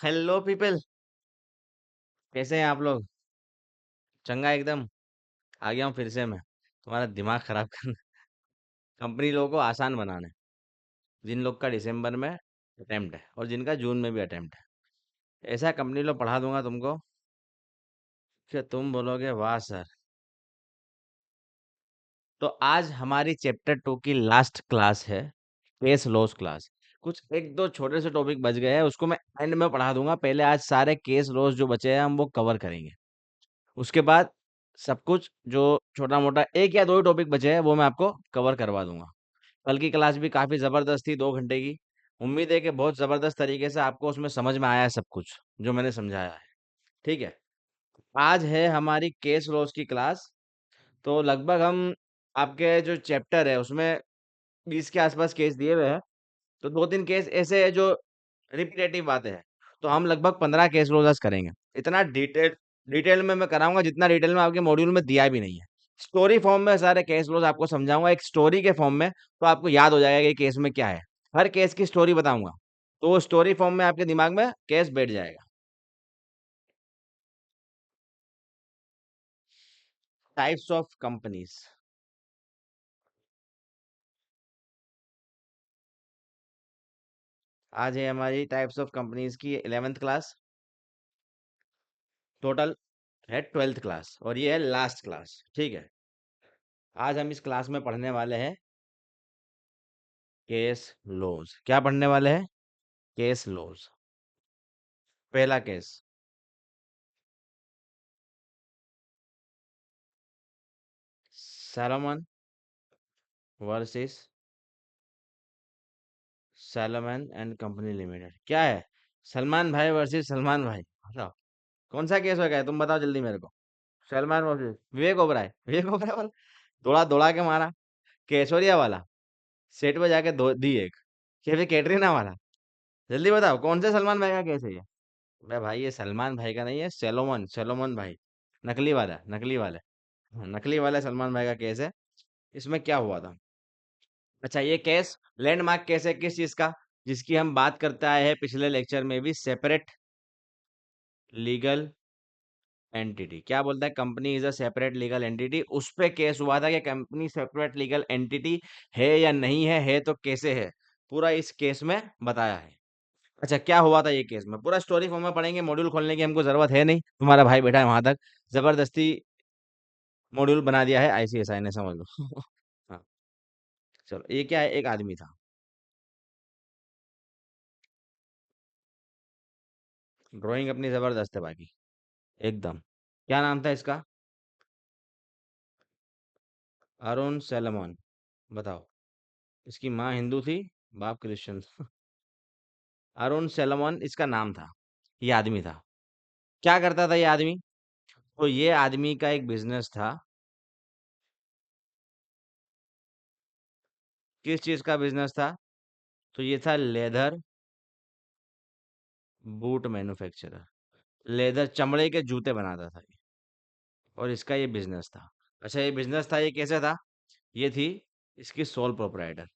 Hello people. कैसे हैं आप लोग? चंगा एकदम। आ गया हूँ फिर से मैं तुम्हारा दिमाग खराब करने। कंपनी लोगों को आसान बनाने। जिन लोग का दिसंबर में अटेम्प्ट है और जिनका जून में भी अटेम्प्ट है, ऐसा कंपनी लोग पढ़ा दूंगा तुमको कि तुम बोलोगे वाह सर। तो आज हमारी चैप्टर 2 की लास्ट क्लास है, केस लॉस क्लास। कुछ एक दो छोटे से टॉपिक बच गए हैं, उसको मैं एंड में पढ़ा दूंगा। पहले आज सारे केस लॉस जो बचे हैं हम वो कवर करेंगे। उसके बाद सब कुछ जो छोटा मोटा एक या दो ही टॉपिक बचे हैं वो मैं आपको कवर करवा दूंगा। कल की क्लास भी काफी जबरदस्त थी, 2 घंटे की। उम्मीद है कि बहुत जबरदस्त तरीके से आपको उसमें समझ में आया है सब कुछ जो मैंने समझाया है। ठीक है। आज है हमारी केस लॉस की क्लास। तो लगभग हम आपके जो चैप्टर है उसमें 20 के आसपास केस दिए हुए हैं। तो 2-3 केस ऐसे है जो रिपीटेटिव बातें हैं। तो हम लगभग 15 केस क्लोजर्स करेंगे। इतना डिटेल में मैं कराऊंगा जितना डिटेल में आपके मॉड्यूल में दिया भी नहीं है। स्टोरी फॉर्म में सारे केस क्लोज आपको समझाऊंगा एक स्टोरी के फॉर्म में, तो आपको याद हो जाएगा कि केस में क्या है। हर केस की स्टोरी बताऊंगा, तो वो स्टोरी फॉर्म में आपके दिमाग में केस बैठ जाएगा। Types of companies. आज है हमारी टाइप्स ऑफ कंपनीज की 11th क्लास। टोटल है 12th क्लास और ये है लास्ट क्लास। ठीक है। आज हम इस क्लास में पढ़ने वाले हैं केस लॉज। क्या पढ़ने वाले हैं? Case laws. पहला case, Salomon versus Salomon and company limited. क्या है? सलमान भाई वर्सेस सलमान भाई। बताओ कौन सा केस हो गया है, तुम बताओ जल्दी मेरे को। सलमान वर्सेस विवेक ओबराय। विवेक ओबराय वाला दौड़ा दौड़ा के मारा। केसोरिया वाला सेट पे जाके दी एक। या फिर कैटरीना वाला? जल्दी बताओ कौन से सलमान भाई का केस है ये। अबे भाई ये सलमान भाई का नहीं है, सेलोमन सेलोमन भाई। नकली वाला, नकली वाला। हाँ, नकली वाला सलमान भाई का केस है। इसमें क्या हुआ था? अच्छा, ये केस लैंडमार्क केस है किस चीज का? जिसकी हम बात करते आए हैं पिछले लेक्चर में भी, सेपरेट लीगल एंटिटी। क्या बोलता है? Company is a separate legal entity. उस पे केस हुआ था कि कंपनी सेपरेट लीगल एंटिटी है या नहीं है, तो कैसे है, पूरा इस केस में बताया है। अच्छा, क्या हुआ था ये केस में पूरा स्टोरी फॉर्म में पढ़ेंगे। मॉड्यूल खोलने की हमको जरूरत है नहीं, तुम्हारा भाई बैठा है वहां तक। जबरदस्ती मॉड्यूल बना दिया है आईसीएसआई ने, समझ लो। हाँ। चलो, ये क्या है? एक आदमी था। ड्राइंग अपनी जबरदस्त है बाकी, एकदम। क्या नाम था इसका? अरुण सैलोमन। बताओ। इसकी माँ हिंदू थी, बाप क्रिश्चियन। अरुण सैलोमन इसका नाम था। ये आदमी था। क्या करता था ये आदमी? तो ये आदमी का एक बिजनेस था। किस चीज का बिजनेस था? तो ये था लेदर बूट मैन्युफैक्चरर। लेदर चमड़े के जूते बनाता था ये। और इसका ये बिजनेस था। अच्छा, ये बिजनेस था, ये कैसे था? ये थी इसकी सोल प्रोप्राइटर।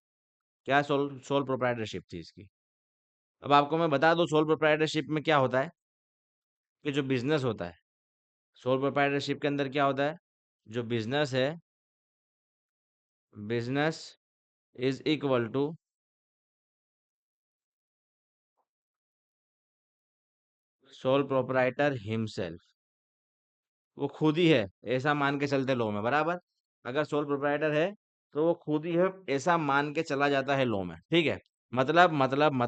क्या सोल सोल प्रोप्राइटरशिप थी इसकी। अब आपको मैं बता दूं सोल प्रोप्राइटरशिप में क्या होता है। कि जो बिजनेस होता है, सोल प्रोप्राइटरशिप के अंदर क्या होता है? जो बिजनेस है, business is equal to sole proprietor himself. वो खुद ही है, ऐसा मान के चलते लॉ में, बराबर। अगर सोल प्रोप्राइटर है तो वो खुद ही है, ऐसा मान के चला जाता है लॉ में। ठीक है। मतलब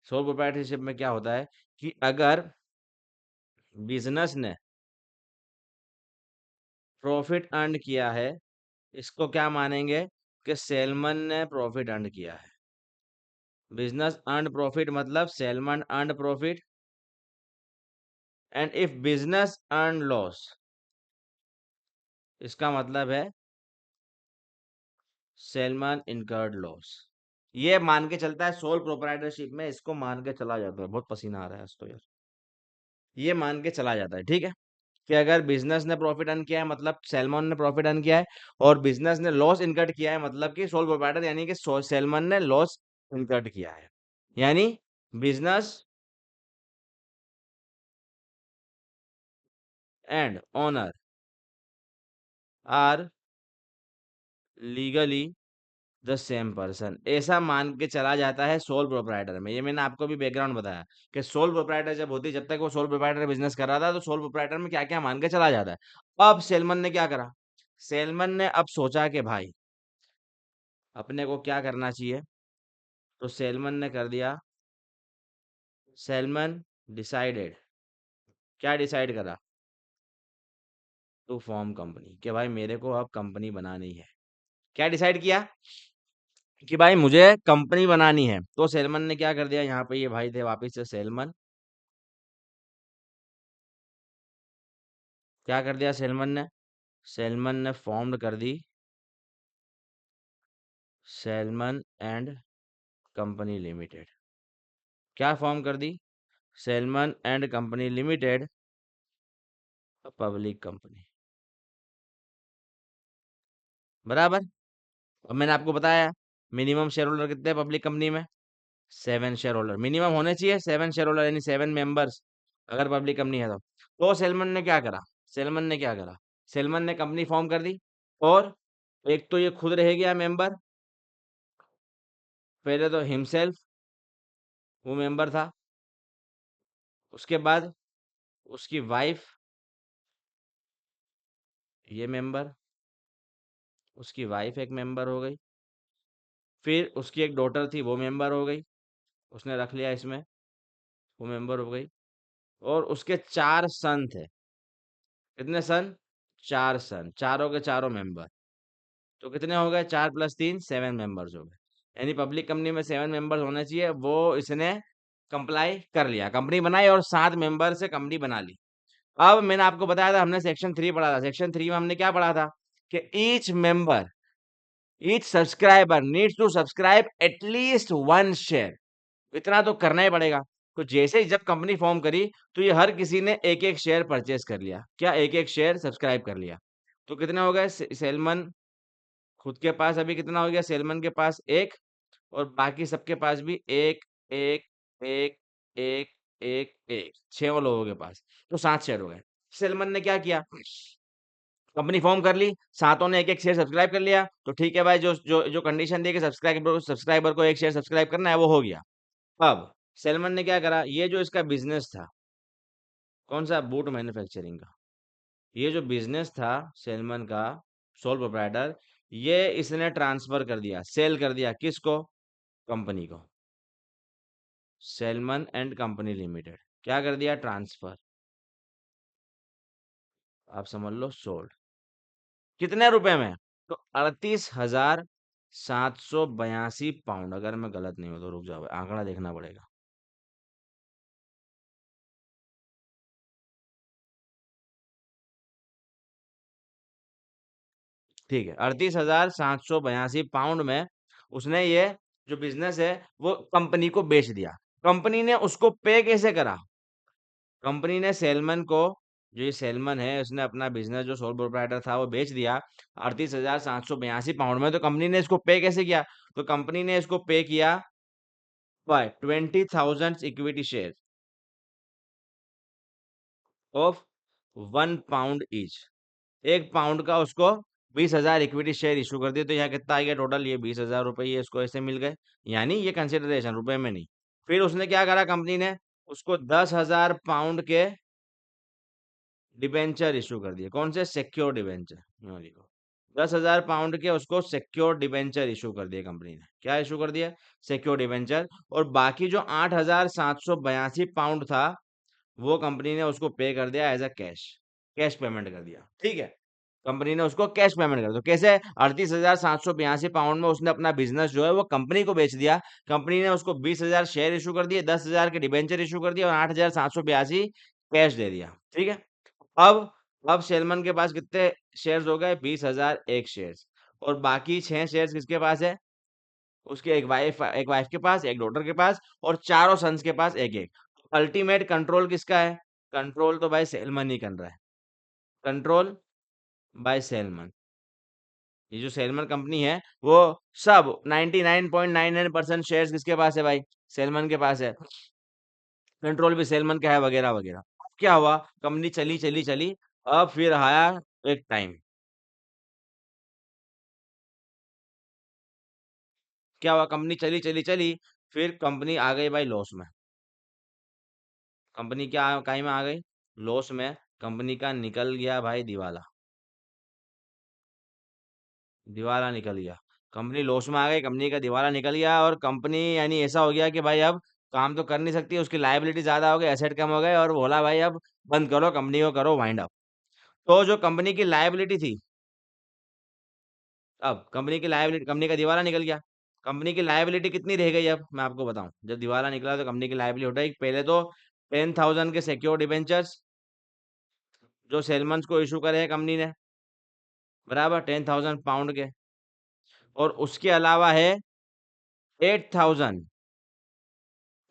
सोल प्रोप्राइटरशिप में क्या होता है कि अगर बिजनेस ने प्रॉफिट अर्न किया है, इसको क्या मानेंगे? कि सेलमन ने प्रॉफिट अर्न किया है। बिजनेस अर्न प्रॉफिट मतलब salmon earn profit. And if business earn loss, इसका मतलब है सेलमन इनकर्ड लॉस। ये मान के चलता है सोल प्रोप्राइटरशिप में, इसको मान के चला जाता है। बहुत पसीना आ रहा है आज तो यार। ये मान के चला जाता है, ठीक है। कि अगर बिजनेस ने प्रॉफिट अर्न किया है मतलब सेलमन ने प्रॉफिट अर्न किया है, और बिजनेस ने लॉस इनकर्ड किया है मतलब कि सोल प्रोप्राइटर यानी कि सेलमन ने लॉस इनकर्ड किया है। यानी business and owner are legally the same person, ऐसा मान के चला जाता है सोल प्रोप्राइटर में। ये मैंने आपको भी बैकग्राउंड बताया कि सोल प्रोप्राइटर जब होती, जब तक वो सोल प्रोप्राइटर बिजनेस कर रहा था तो सोल प्रोप्राइटर में क्या क्या मान के चला जाता है। अब सेलमन ने क्या करा, सेलमन ने अब सोचा कि भाई अपने को क्या करना चाहिए, तो सेलमन ने कर दिया, सेलमन डिसाइडेड, क्या डिसाइड करा, टू फॉर्म कंपनी, कि भाई मेरे को अब कंपनी बनानी है। क्या डिसाइड किया कि भाई मुझे कंपनी बनानी है। तो सेलमन ने क्या कर दिया, यहाँ पे ये भाई थे वापिस से सेलमन, क्या कर दिया सेलमन ने, सेलमन ने फॉर्म्ड कर दी सेलमन एंड कंपनी लिमिटेड। क्या फॉर्म कर दी, Salomon and company limited, public company, बराबर। अब मैंने आपको बताया मिनिमम शेयर होल्डर कितने हैं पब्लिक कंपनी में, 7 शेयर होल्डर मिनिमम होने चाहिए, 7 शेयर होल्डर यानी 7 मेंबर्स अगर पब्लिक कंपनी है तो सेलमन ने क्या करा, सेलमन ने क्या करा, सेलमन ने कंपनी फॉर्म कर दी, और एक तो ये खुद रह गया मेंबर, पहले तो हिमसेल्फ वो मेंबर था, उसके बाद उसकी वाइफ ये मेंबर, उसकी वाइफ एक मेंबर हो गई, फिर उसकी एक डॉटर थी वो मेंबर हो गई, उसने रख लिया इसमें, वो मेंबर हो गई, और उसके 4 सन थे। कितने सन, 4 सन, चारों के चारों मेंबर। तो कितने हो गए, 4 + 3 7 मेंबर्स हो गए। यानी पब्लिक कंपनी में 7 मेंबर्स होने चाहिए, वो इसने कंप्लाई कर लिया, कंपनी बनाई और 7 मेंबर से कंपनी बना ली। अब मैंने आपको बताया था, हमने सेक्शन 3 पढ़ा था, सेक्शन 3 में हमने क्या पढ़ा था कि each subscriber needs to subscribe at least 1 share, इतना तो करना ही पड़ेगा। तो जैसे ही जब कंपनी फॉर्म करी तो ये हर किसी ने एक एक शेयर परचेज कर लिया, क्या एक एक शेयर सब्सक्राइब कर लिया। तो कितने हो गए, सेलमन खुद के पास अभी कितना हो गया, सेलमन के पास एक, और बाकी सबके पास भी एक, एक, एक, एक, एक, एक, 6 लोगों के पास, तो 7 शेयर हो गए। सेलमन ने क्या किया, कंपनी फॉर्म कर ली, सातों ने एक एक शेयर सब्सक्राइब कर लिया, तो ठीक है भाई, जो जो जो कंडीशन दी कि सब्सक्राइबर सब्सक्राइबर को एक शेयर सब्सक्राइब करना है वो हो गया। अब सेलमन ने क्या करा, ये जो इसका बिजनेस था, कौन सा, बूट मैन्युफैक्चरिंग का, ये जो बिजनेस था सेलमन का, सोल प्रोप्राइटर, ये इसने ट्रांसफर कर दिया, सेल कर दिया, किसको, कंपनी को, सेलमन एंड कंपनी लिमिटेड, क्या कर दिया, ट्रांसफर, आप समझ लो सोल्ड। कितने रुपए में, तो 38,782 पाउंड, अगर मैं गलत नहीं हूं तो रुक जाओ, आंकड़ा देखना पड़ेगा। ठीक है, 38,782 पाउंड में उसने ये जो बिजनेस है वो कंपनी को बेच दिया। कंपनी ने उसको पे कैसे करा, कंपनी ने सेलमन को, जो ये सेलमन है उसने अपना बिजनेस जो सोल प्रोप्राइटर था वो बेच दिया 38,782 पाउंड में। तो कंपनी ने इसको पे कैसे किया, तो कंपनी ने इसको पे किया by 20,000 equity share of 1 pound each, 1 pound का उसको 20,000 इक्विटी शेयर इशू कर दिए। तो यहाँ कितना आ गया टोटल, ये 20,000 रुपये ये इसको ऐसे मिल गए, यानी ये कंसिडरेशन रुपए में नहीं। फिर उसने क्या करा, कंपनी ने उसको 10,000 पाउंड के डिबेंचर इशू कर दिए, कौन से, सिक्योर डिबेंचर, यहाँ लिखो, 10,000 पाउंड के उसको सिक्योर डिबेंचर इशू कर दिए कंपनी ने, क्या इशू कर दिया, सिक्योर डिबेंचर। और बाकी जो 8,782 पाउंड था वो कंपनी ने उसको पे कर दिया as a cash, cash payment कर दिया, ठीक है। कंपनी ने उसको कैश पेमेंट कर दिया, तो कैसे, 38,782 पाउंड में उसने अपना बिजनेस जो है वो कंपनी को बेच दिया। कंपनी ने उसको 20,000 शेयर इशू कर दिए, 10,000 के डिबेंचर इशू कर दिया और 8,782 कैश दे दिया, ठीक है। अब अब सेलमन के पास कितने शेयर्स हो गए, 20,001 शेयर्स, और बाकी 6 शेयर्स किसके पास है, उसके एक वाइफ के पास, एक डॉटर के पास, और चारों सन्स के पास एक एक। अल्टीमेट कंट्रोल किसका है, कंट्रोल तो भाई सेलमन ही कर रहा है, कंट्रोल बाय सेलमन। ये जो सेलमन कंपनी है वो सब 99.99% शेयर्स किसके पास है भाई, सेलमन के पास है, कंट्रोल भी सेलमन का है, वगैरह वगैरह। क्या हुआ, कंपनी चली चली चली, अब फिर आया एक टाइम, क्या हुआ, कंपनी चली चली चली, फिर कंपनी आ गई भाई लॉस में। कंपनी क्या कहीं में आ गई, लॉस में। कंपनी का निकल गया भाई दिवाला, दिवाला निकल गया। कंपनी लॉस में आ गई, कंपनी का दिवाला निकल गया, और कंपनी यानी ऐसा हो गया कि भाई अब काम तो कर नहीं सकती, उसकी लायबिलिटी ज्यादा हो गई, एसेट कम हो गए, और बोला भाई अब बंद करो कंपनी को, करो वाइंड अप। तो जो कंपनी की लायबिलिटी थी, अब कंपनी की लायबिलिटी, कंपनी का दिवाला निकल गया, कंपनी की लायबिलिटी कितनी रह गई, अब मैं आपको बताऊं, जब दिवाला निकला तो कंपनी की लायबिलिटी उठाई पहले तो 10,000 के सिक्योर्ड डिबेंचर्स जो सेलमन्स को इशू करे है कंपनी ने, बराबर 10,000 पाउंड के, और उसके अलावा है 8,000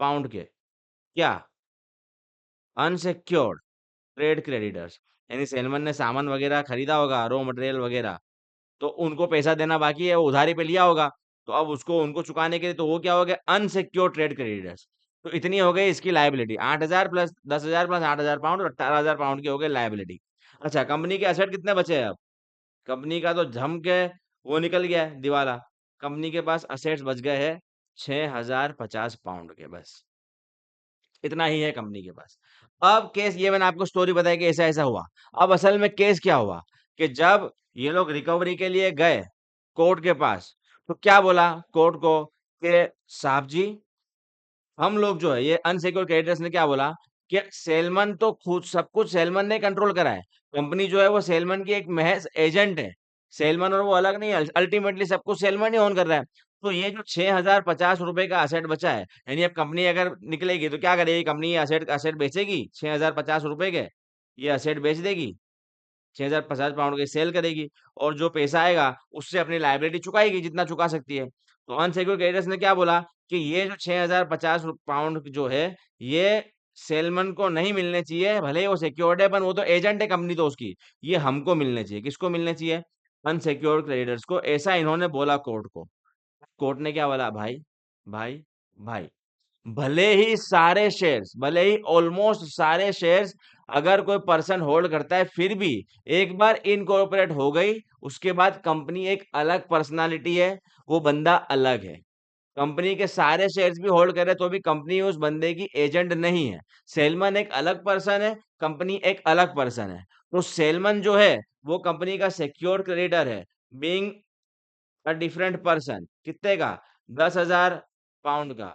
पाउंड के, क्या, अनसिक्योर्ड ट्रेड क्रेडिटर्स, यानी सेलमन ने सामान वगैरह खरीदा होगा, रॉ मटेरियल वगैरह, तो उनको पैसा देना बाकी है, वो उधारी पे लिया होगा, तो अब उसको उनको चुकाने के लिए, तो वो क्या हो गया, अनसिक्योर्ड ट्रेड क्रेडिटर्स। तो इतनी हो गई इसकी liability, 8,000 plus 10,000 plus 8,000 pound, 18,000 pound की हो गई लायबिलिटी। अच्छा, कंपनी के एसेट कितने बचे हैं अब, कंपनी का तो जम के वो निकल गया है दिवाला, कंपनी के पास असेट्स बच गए हैं 6,050 पाउंड के बस, इतना ही है कंपनी के पास। अब केस, ये मैंने आपको स्टोरी बताई कि ऐसा ऐसा हुआ। अब असल में केस क्या हुआ कि जब ये लोग रिकवरी के लिए गए कोर्ट के पास, तो क्या बोला कोर्ट को कि साहब जी, हम लोग जो है ये अनसिक्योर क्रेडिटर्स ने क्या बोला कि सेलमन तो खुद सब कुछ सेलमन ने कंट्रोल करा है, कंपनी जो है वो सेलमन की एक महज एजेंट है, सेलमन और वो अलग नहीं है, अल्टीमेटली सब कुछ सेलमन ही ओन कर रहा है। तो ये जो 6,050 रुपए का असेट बचा है, यानी अब कंपनी अगर निकलेगी तो क्या करेगी, कंपनी ये असेट असेट बेचेगी 6,050 रुपए के, ये असेट बेच देगी, 6,050 पाउंड की सेल करेगी, और जो पैसा आएगा उससे अपनी लायबिलिटी चुकाएगी जितना चुका सकती है। तो अनसिक्योर्ड क्रेडिटर्स ने क्या बोला कि ये जो 6,050 पाउंड जो है, ये सेलमन को नहीं मिलने चाहिए, भले ही वो सिक्योर्ड है, पर वो तो एजेंट है कंपनी तो उसकी, ये हमको मिलने चाहिए। किसको मिलने चाहिए, अनसिक्योर्ड क्रेडिटर्स को, ऐसा इन्होंने बोला कोर्ट को। कोर्ट ने क्या बोला, भाई भाई भाई, भले ही सारे शेयर्स, भले ही ऑलमोस्ट सारे शेयर्स अगर कोई पर्सन होल्ड करता है, फिर भी एक बार इनकॉर्पोरेट हो गई, उसके बाद कंपनी एक अलग पर्सनालिटी है, वो बंदा अलग है। कंपनी के सारे शेयर्स भी होल्ड करे तो भी कंपनी उस बंदे की एजेंट नहीं है। सेलमन एक अलग पर्सन है, कंपनी एक अलग पर्सन है। तो सेलमन जो है वो कंपनी का सिक्योर्ड क्रेडिटर है, बीइंग अ डिफरेंट पर्सन, कितने का, 10,000 पाउंड का।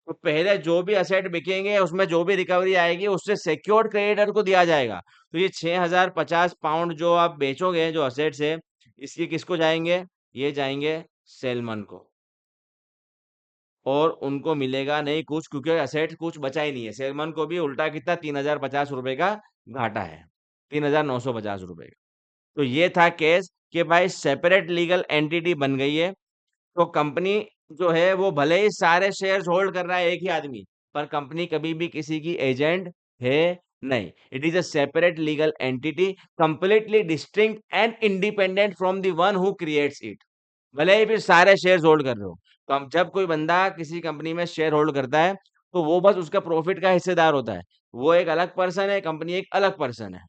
तो पहले जो भी असेट बिकेंगे उसमें जो भी रिकवरी आएगी उससे सिक्योर्ड क्रेडिटर को दिया जाएगा। तो ये 6,050 पाउंड जो आप बेचोगे जो असेट्स है, इसकी किसको जाएंगे, ये जाएंगे सेलमन को, और उनको मिलेगा नहीं कुछ, क्योंकि असेट कुछ बचा ही नहीं है। सेलमन को भी उल्टा कितना, 3,050 रुपए का घाटा है, 3,950 रुपए का। तो ये था केस कि भाई सेपरेट लीगल एंटिटी बन गई है, तो कंपनी जो है वो भले ही सारे शेयर्स होल्ड कर रहा है एक ही आदमी, पर कंपनी कभी भी किसी की एजेंट है नहीं। It is a separate legal entity, completely distinct and independent from the one who creates it. भले ही फिर सारे शेयर्स होल्ड कर रहे हो, तो हम जब कोई बंदा किसी कंपनी में शेयर होल्ड करता है, तो वो बस उसका प्रॉफिट का हिस्सेदार होता है, वो एक अलग पर्सन है, कंपनी एक अलग पर्सन है।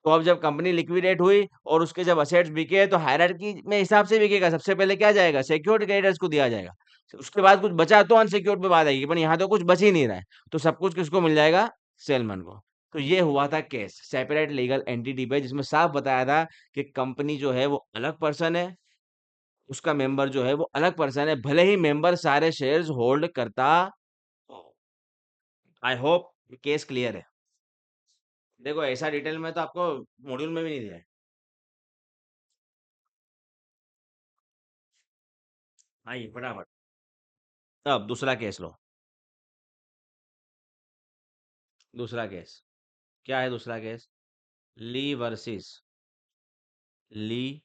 तो अब जब कंपनी लिक्विडेट हुई और उसके जब असेट्स बिके, तो हायरार्की में हिसाब से बिकेगा, सबसे पहले क्या जाएगा, सिक्योर्ड क्रेडिटर्स को दिया जाएगा, उसके बाद कुछ बचा तो अनसिक्योर्ड पे बात आएगी, पर यहाँ तो कुछ बच ही नहीं रहा है, तो सब कुछ किसको मिल जाएगा, सेलमन को। तो ये हुआ था केस सेपरेट लीगल एंटिटी पे, जिसमें साफ बताया था कि कंपनी जो है वो अलग पर्सन है, उसका मेंबर जो है वो अलग पर्सन है, भले ही मेंबर सारे शेयर्स होल्ड करता हो। आई होप केस क्लियर है। देखो ऐसा डिटेल में तो आपको मॉड्यूल में भी नहीं दिया है। आइए फटाफट। अब दूसरा केस लो, दूसरा केस, क्या है दूसरा केस, ली वर्सेस ली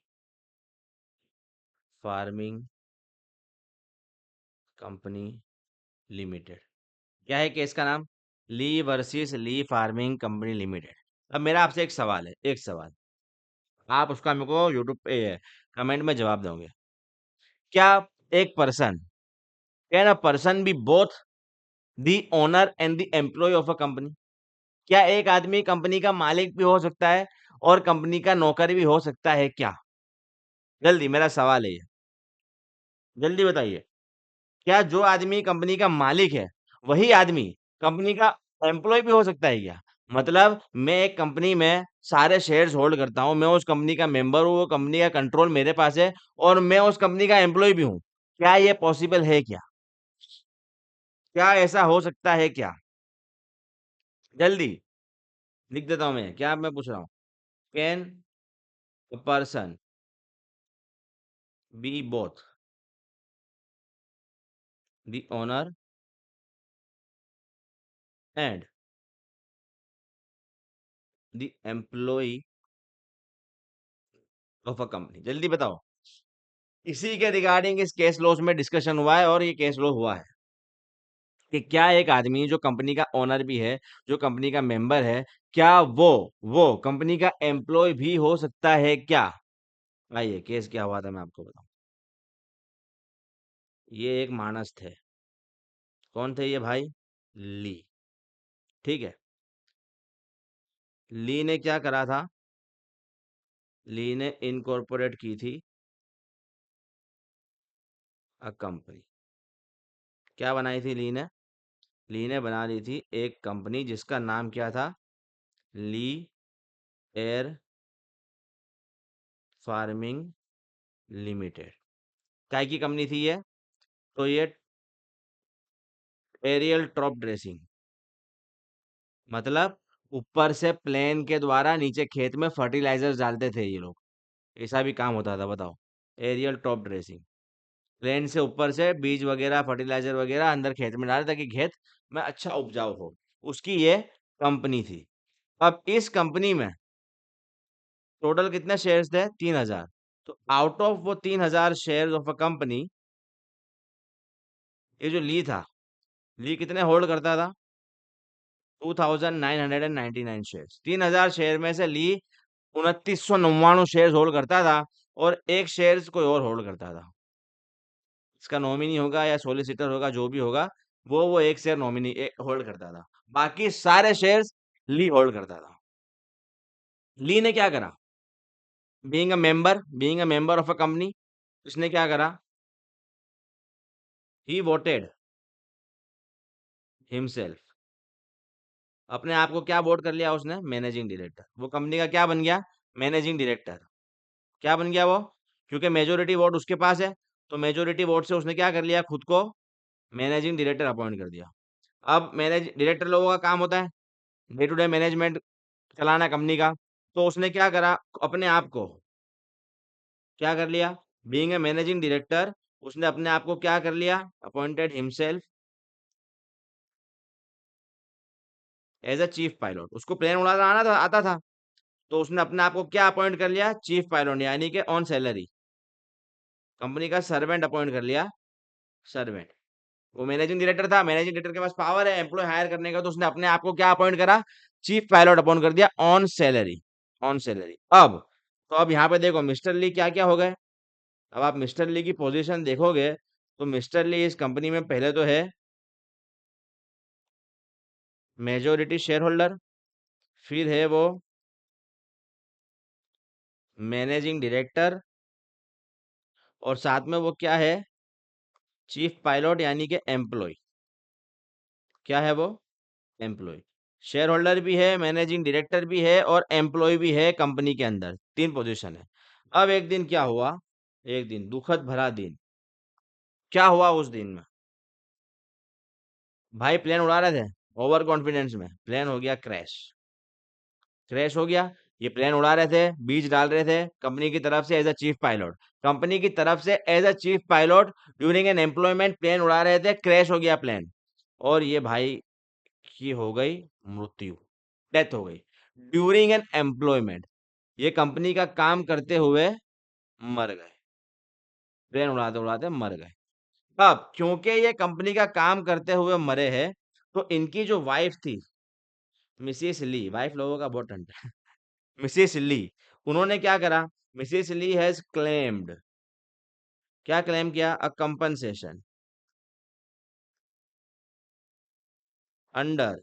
फार्मिंग कंपनी लिमिटेड। क्या है केस का नाम, ली वर्सेस ली फार्मिंग कंपनी लिमिटेड। अब मेरा आपसे एक सवाल है, एक सवाल, आप उसका मेरे को यूट्यूब पे कमेंट में जवाब दोगे। क्या एक person, can a person be both the owner and the employee of a company, क्या एक आदमी कंपनी का मालिक भी हो सकता है और कंपनी का नौकर भी हो सकता है क्या? जल्दी, मेरा सवाल है ये, जल्दी बताइए। क्या जो आदमी कंपनी का मालिक है, वही आदमी कंपनी का एम्प्लॉय भी हो सकता है क्या? मतलब मैं एक कंपनी में सारे शेयर्स होल्ड करता हूँ, मैं उस कंपनी का मेंबर हूँ, वो कंपनी का कंट्रोल मेरे पास है और मैं उस कंपनी का एम्प्लॉय भी हूँ। क्या ये पॉसिबल है क्या? क्या ऐसा हो सकता है क्या? जल्दी लिख देता हूँ मैं, क्या मैं पूछ रहा हूँ? Can a person be both the owner and the employee of a company? जल्दी बताओ। इसी के रिगार्डिंग इस केस लॉस में डिस्कशन हुआ है और ये केस लॉ हुआ है कि क्या एक आदमी जो कंपनी का ओनर भी है, जो कंपनी का मेंबर है, क्या वो कंपनी का एम्प्लॉय भी हो सकता है क्या? आइए, केस क्या हुआ था मैं आपको बताऊं। ये एक मानस थे। कौन थे ये भाई? ली। ठीक है। ली ने क्या करा था? ली ने इनकॉर्पोरेट की थी अ कंपनी। क्या बनाई थी ली ने? ली ने बना ली थी एक कंपनी जिसका नाम क्या था? ली एयर फार्मिंग लिमिटेड। काय की कंपनी थी ये? तो ये एरियल टॉप ड्रेसिंग, मतलब ऊपर से प्लेन के द्वारा नीचे खेत में फर्टिलाइजर्स डालते थे ये लोग। ऐसा भी काम होता था, बताओ। एरियल टॉप ड्रेसिंग, प्लेन से ऊपर से बीज वगैरह फर्टिलाइजर वगैरह अंदर खेत में डाले ताकि खेत में अच्छा उपजाऊ हो। उसकी ये कंपनी थी। अब इस कंपनी में टोटल कितने शेयर्स थे? 3,000। तो आउट ऑफ वो 3,000 शेयर ऑफ अ कंपनी, ये जो ली था, ली कितने होल्ड करता था? 2,999 शेयर्स। 3,000 शेयर में से ली 2,999 शेयर्स होल्ड करता था और एक शेयर्स कोई और होल्ड करता था। इसका नॉमिनी होगा या सोलिसिटर होगा, जो भी होगा, वो एक शेयर नॉमिनी होल्ड करता था। बाकी सारे शेयर्स ली होल्ड करता था। ली ने क्या करा? Being a member of a company, उसने क्या करा? ही वोटेड हिमसेल्फ, अपने आप को क्या वोट कर लिया उसने? Managing director. वो कंपनी का क्या बन गया? Managing director. क्या बन गया वो? क्योंकि मेजोरिटी वोट उसके पास है, तो मेजोरिटी वोट से उसने क्या कर लिया? खुद को मैनेजिंग डायरेक्टर अपॉइंट कर दिया। अब मैनेज डायरेक्टर लोगों का काम होता है डे टू डे मैनेजमेंट चलाना कंपनी का। तो उसने क्या करा? अपने आप को क्या कर लिया? बीइंग ए मैनेजिंग डायरेक्टर, उसने अपने आप को क्या कर लिया? Appointed himself as a chief pilot. उसको प्लेन उड़ाना आना था, आता था, तो उसने अपने आप को क्या अपॉइंट कर लिया? चीफ पायलट, यानी कि ऑन सैलरी कंपनी का सर्वेंट अपॉइंट कर लिया। सर्वेंट। वो मैनेजिंग डायरेक्टर था, मैनेजिंग डायरेक्टर के पास पावर है एम्प्लॉय हायर करने का, तो उसने अपने आप को क्या अपॉइंट करा? चीफ पायलट अपॉइंट कर दिया ऑन सैलरी। On salary. अब तो अब यहाँ पे देखो मिस्टर ली क्या क्या हो गए। अब आप मिस्टर ली की पोजीशन देखोगे तो मिस्टर ली इस कंपनी में पहले तो है मेजोरिटी शेयर होल्डर, फिर है वो मैनेजिंग डायरेक्टर, और साथ में वो क्या है? चीफ पायलट, यानी कि एम्प्लॉय। क्या है वो? एम्प्लॉय। शेयर होल्डर भी है, मैनेजिंग डायरेक्टर भी है और एम्प्लॉय भी है कंपनी के अंदर। 3 पोजीशन है। अब एक दिन क्या हुआ? एक दिन दुखद भरा दिन। क्या हुआ उस दिन में? भाई प्लेन उड़ा रहे थे, ओवर कॉन्फिडेंस में प्लेन हो गया क्रैश। क्रैश हो गया। ये प्लेन उड़ा रहे थे, बीज डाल रहे थे कंपनी की तरफ से as a chief pilot. Company की तरफ से as a chief pilot during an employment plane उड़ा रहे थे, क्रैश हो गया प्लेन। और ये भाई की हो गई मृत्यु, डेथ हो गई ड्यूरिंग एन एम्प्लॉयमेंट। ये कंपनी का काम करते हुए मर गए, प्लेन उड़ाते उड़ाते मर गए। अब क्योंकि ये कंपनी का काम करते हुए मरे हैं, तो इनकी जो वाइफ थी, मिसिस ली, वाइफ लोगों का बहुत टंटा है, मिसिस ली, उन्होंने क्या करा? मिसिस ली हैज क्लेम्ड, क्या क्लेम किया? A compensation under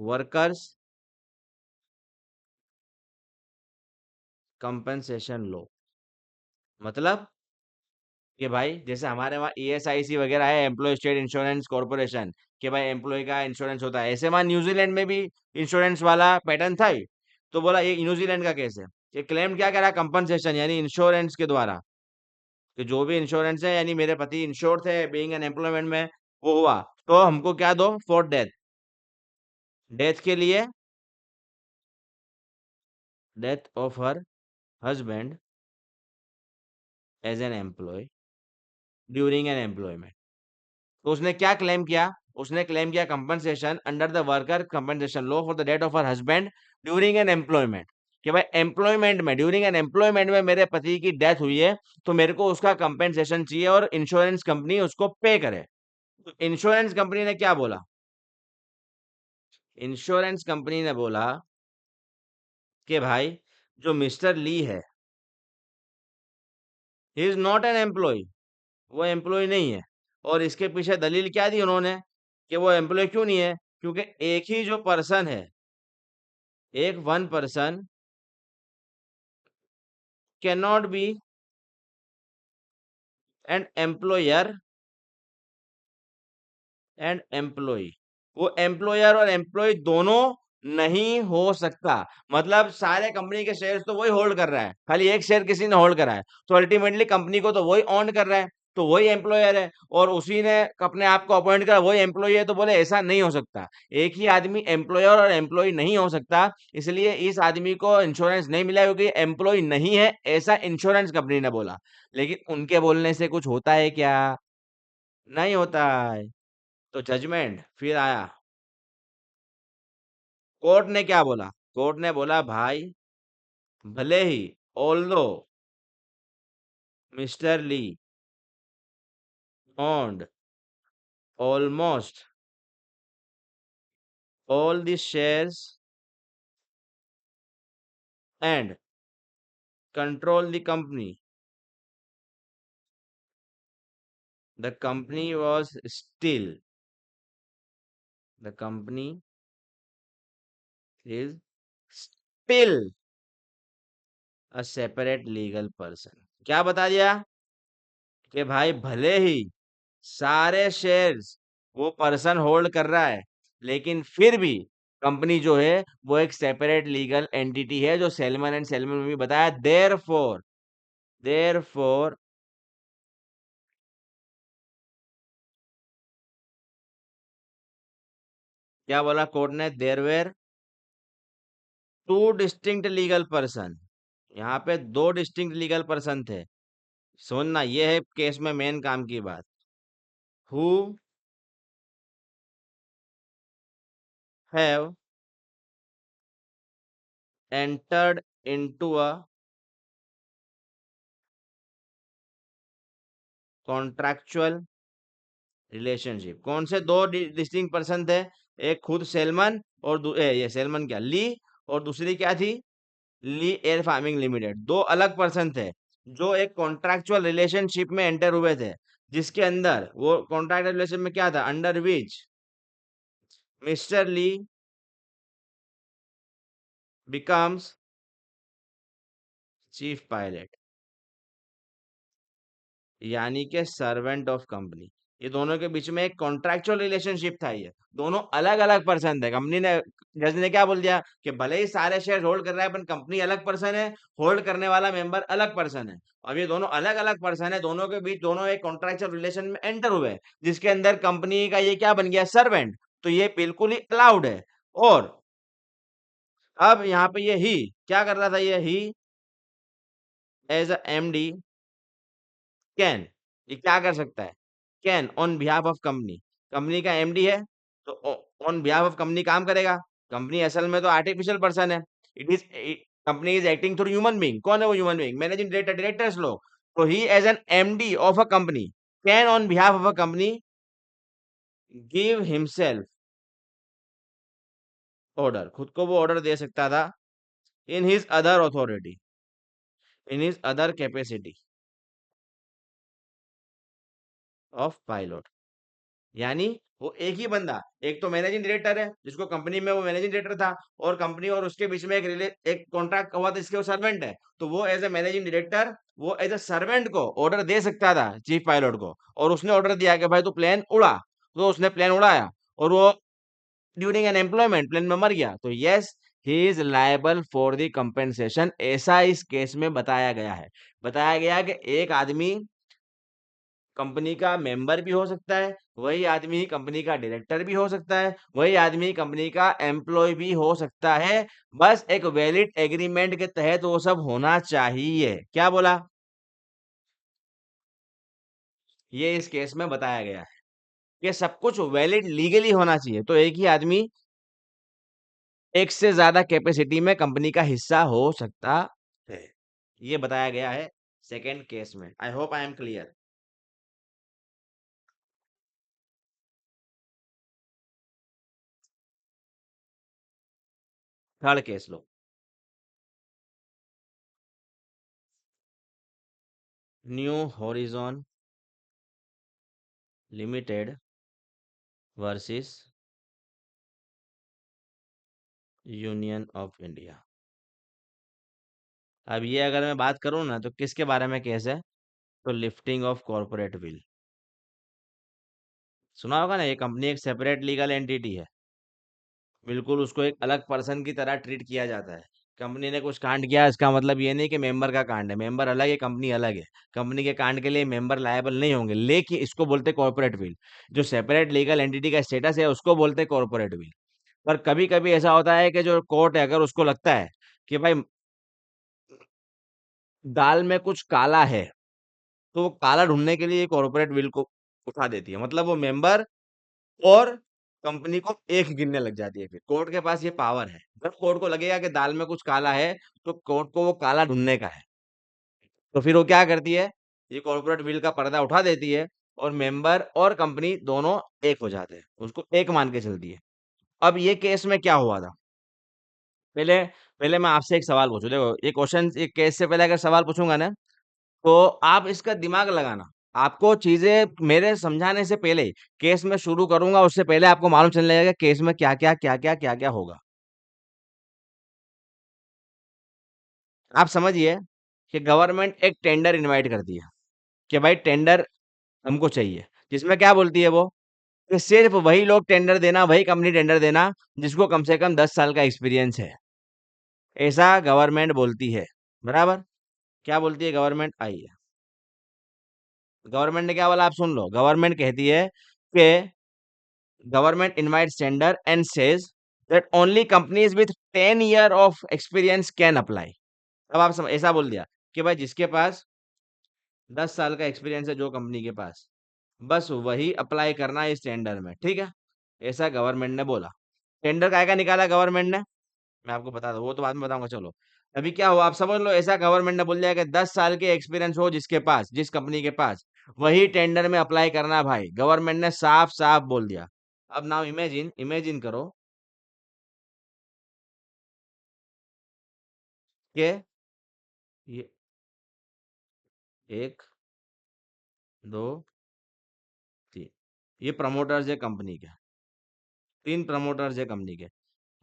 workers compensation law. मतलब कि भाई जैसे हमारे वहाँ ईएसआईसी वगैरह है, एम्प्लॉय स्टेट इंश्योरेंस कॉर्पोरेशन, कि भाई एम्प्लॉय का इंश्योरेंस होता है, ऐसे वहाँ न्यूजीलैंड में भी इंश्योरेंस वाला पैटर्न था ही। तो बोला ये न्यूजीलैंड का केस है। ये क्लेम क्या करा, कंपनसेशन यानी इंश्योरेंस के द्वारा, कि जो भी इंश्योरेंस है यानी मेरे पति इंश्योर्ड थे बीइंग एन एम्प्लॉयमेंट में, वो हुआ तो हमको क्या दो, फॉर डेथ, डेथ के लिए, death of her husband as an employee during an employment. तो उसने क्या क्लेम किया, उसने क्लेम किया compensation under the worker compensation law for the death of her husband during an employment, कि भाई एम्प्लॉयमेंट में, ड्यूरिंग एन एम्प्लॉयमेंट में मेरे पति की डेथ हुई है, तो मेरे को उसका कंपनसेशन चाहिए और इंश्योरेंस कंपनी उसको पे करे। तो इंश्योरेंस कंपनी ने क्या बोला, इंश्योरेंस कंपनी ने बोला कि भाई जो मिस्टर ली है, he is not an employee, वो एम्प्लॉय नहीं है। और इसके पीछे दलील क्या दी उन्होंने, कि वो एम्प्लॉय क्यों नहीं है, क्योंकि एक ही जो पर्सन है, एक one person can not be an employer and employee, वो एम्प्लॉयर और एम्प्लॉय दोनों नहीं हो सकता। मतलब सारे कंपनी के शेयर्स तो वही होल्ड कर रहा है, खाली एक शेयर किसी ने होल्ड करा है, तो अल्टीमेटली कंपनी को तो वही ऑन कर रहा है, तो वही एम्प्लॉयर है, और उसी ने अपने आप को अपॉइंट करा, वही एम्प्लॉय है। तो बोले ऐसा नहीं हो सकता, एक ही आदमी एम्प्लॉयर और एम्प्लॉय नहीं हो सकता, इसलिए इस आदमी को इंश्योरेंस नहीं मिला क्योंकि एम्प्लॉय नहीं है, ऐसा इंश्योरेंस कंपनी ने बोला। लेकिन उनके बोलने से कुछ होता है क्या, नहीं होता है। तो जजमेंट फिर आया, कोर्ट ने क्या बोला, कोर्ट ने बोला भाई भले ही although mister Lee owned almost all the shares and control the company, the company was still, the company is still a separate legal person। क्या बता दिया, कि भाई भले ही सारे शेयर्स वो पर्सन होल्ड कर रहा है, लेकिन फिर भी कंपनी जो है वो एक सेपरेट लीगल एंटिटी है, जो सेलमन एंड सेलमन में भी बताया। देयर फोर क्या बोला कोर्ट ने, there were two distinct legal person, यहाँ पे दो डिस्टिंक्ट लीगल पर्सन थे। सुनना, ये है केस में मेन काम की बात। Who have entered into a contractual relationship. कौन से दो डिस्टिंक्ट पर्सन थे, एक खुद सेलमन और ये सेलमन क्या, ली, और दूसरी क्या थी, ली एयर फार्मिंग लिमिटेड। दो अलग पर्सन थे जो एक कॉन्ट्रैक्चुअल रिलेशनशिप में एंटर हुए थे, जिसके अंदर वो कॉन्ट्रैक्ट रिलेशन में क्या था, under which Mister Lee becomes chief pilot, यानी कि सर्वेंट ऑफ कंपनी। ये दोनों के बीच में एक कॉन्ट्रैक्चुअल रिलेशनशिप था, ये दोनों अलग अलग पर्सन थे। कंपनी ने, जज ने क्या बोल दिया, कि भले ही सारे शेयर होल्ड कर रहा है पर कंपनी अलग पर्सन है, होल्ड करने वाला मेंबर अलग पर्सन है। अब ये दोनों अलग अलग पर्सन है, दोनों के बीच दोनों एक कॉन्ट्रैक्चुअल रिलेशन में एंटर हुए हैं, जिसके अंदर कंपनी का ये क्या बन गया, सर्वेंट। तो ये बिल्कुल ही अलाउड है। और अब यहाँ पे ये ही क्या कर रहा था, ये ही एज अ एमडी कैन, ये क्या कर सकता है, can on behalf of company, company का एमडी है तो ऑन बिहाफ ऑफ कंपनी काम करेगा। कंपनी असल में तो आर्टिफिशियल पर्सन है, it is, company is acting through human being. कौन है वो human being, managing director, directors लोग। तो he as an MD of a company can on behalf of a company give himself order, खुद को वो order दे सकता था, in his other authority, in his other capacity of pilot. यानी वो एक ही बंदा, एक तो मैनेजिंग डायरेक्टर है जिसको कंपनी में वो मैनेजिंग डायरेक्टर था, और कंपनी और उसके बीच में एक कॉन्ट्रैक्ट हुआ था इसके वो सर्वेंट है, तो वो एज ए मैनेजिंग डायरेक्टर वो एज ए सर्वेंट को ऑर्डर दे सकता था चीफ पायलट को, और उसने ऑर्डर दिया कि भाई तू प्लेन उड़ा, तो उसने प्लेन उड़ाया, और वो ड्यूरिंग एन एम्प्लॉयमेंट प्लेन में मर गया, तो yes he is liable for the compensation, ऐसा इस केस में बताया गया है। बताया गया कि एक आदमी कंपनी का मेंबर भी हो सकता है, वही आदमी कंपनी का डायरेक्टर भी हो सकता है, वही आदमी कंपनी का एम्प्लॉय भी हो सकता है, बस एक वैलिड एग्रीमेंट के तहत वो सब होना चाहिए। क्या बोला? ये इस केस में बताया गया है कि सब कुछ वैलिड लीगली होना चाहिए, तो एक ही आदमी एक से ज्यादा कैपेसिटी में कंपनी का हिस्सा हो सकता है। ये बताया गया है सेकेंड केस में। I hope I am clear. Third case low. New Horizon limited versus union of India. अब ये अगर मैं बात करूं ना, तो किसके बारे में केस है? तो लिफ्टिंग ऑफ कॉर्पोरेट विल। सुना होगा ना, ये कंपनी एक सेपरेट लीगल एंटिटी है, बिल्कुल उसको एक अलग पर्सन की तरह ट्रीट किया जाता है। कंपनी ने कुछ कांड किया, इसका मतलब ये नहीं कि मेंबर का कांड है, मेंबर अलग है, कंपनी अलग है। कंपनी के कांड के लिए मेंबर लायबल नहीं होंगे, लेकिन इसको बोलते कॉर्पोरेट विल। जो सेपरेट लीगल एंटिटी का स्टेटस है उसको बोलते कॉर्पोरेट विल। पर कभी कभी ऐसा होता है कि जो कोर्ट है, अगर उसको लगता है कि भाई दाल में कुछ काला है, तो वो काला ढूंढने के लिए कॉर्पोरेट विल को उठा देती है, मतलब वो मेंबर और कंपनी को एक गिनने लग जाती है। फिर कोर्ट के पास ये पावर है, जब कोर्ट को लगेगा कि दाल में कुछ काला है, तो कोर्ट को वो काला ढूंढने का है, तो फिर वो क्या करती है, ये कॉर्पोरेट विल का पर्दा उठा देती है, और मेंबर और कंपनी दोनों एक हो जाते हैं, उसको एक मान के चलती है। अब ये केस में क्या हुआ था? पहले पहले मैं आपसे एक सवाल पूछूं, देखो ये क्वेश्चन, ये केस से पहले अगर सवाल पूछूंगा ना, तो आप इसका दिमाग लगाना। आपको चीजें मेरे समझाने से पहले, केस में शुरू करूंगा उससे पहले आपको मालूम चलने लगेगा केस में क्या क्या होगा। आप समझिए कि गवर्नमेंट एक टेंडर इनवाइट करती है कि भाई टेंडर हमको चाहिए, जिसमें क्या बोलती है वो, कि सिर्फ वही लोग टेंडर देना, वही कंपनी टेंडर देना जिसको कम से कम 10 साल का एक्सपीरियंस है, ऐसा गवर्नमेंट बोलती है। बराबर? क्या बोलती है गवर्नमेंट? आई है, गवर्नमेंट ने क्या बोला, आप सुन लो। गवर्नमेंट कहती है कि government invites tender and says that only companies with 10 year of experience can apply। अब आप ऐसा बोल दिया कि भाई जिसके पास 10 साल का एक्सपीरियंस है, जो कंपनी के पास, बस वही अप्लाई करना है इस टेंडर में, ठीक है? ऐसा गवर्नमेंट ने बोला। टेंडर काय का निकाला गवर्नमेंट ने, मैं आपको बता दूं, वो तो बाद में बताऊंगा। चलो, अभी क्या हुआ आप समझ लो। ऐसा गवर्नमेंट ने बोल दिया कि 10 साल के एक्सपीरियंस हो जिसके पास, जिस कंपनी के पास, वही टेंडर में अप्लाई करना। भाई गवर्नमेंट ने साफ साफ बोल दिया। अब नाउ इमेजिन, इमेजिन करो कि ये एक, दो, तीन, ये प्रमोटर्स है कंपनी के, तीन प्रमोटर्स है कंपनी के,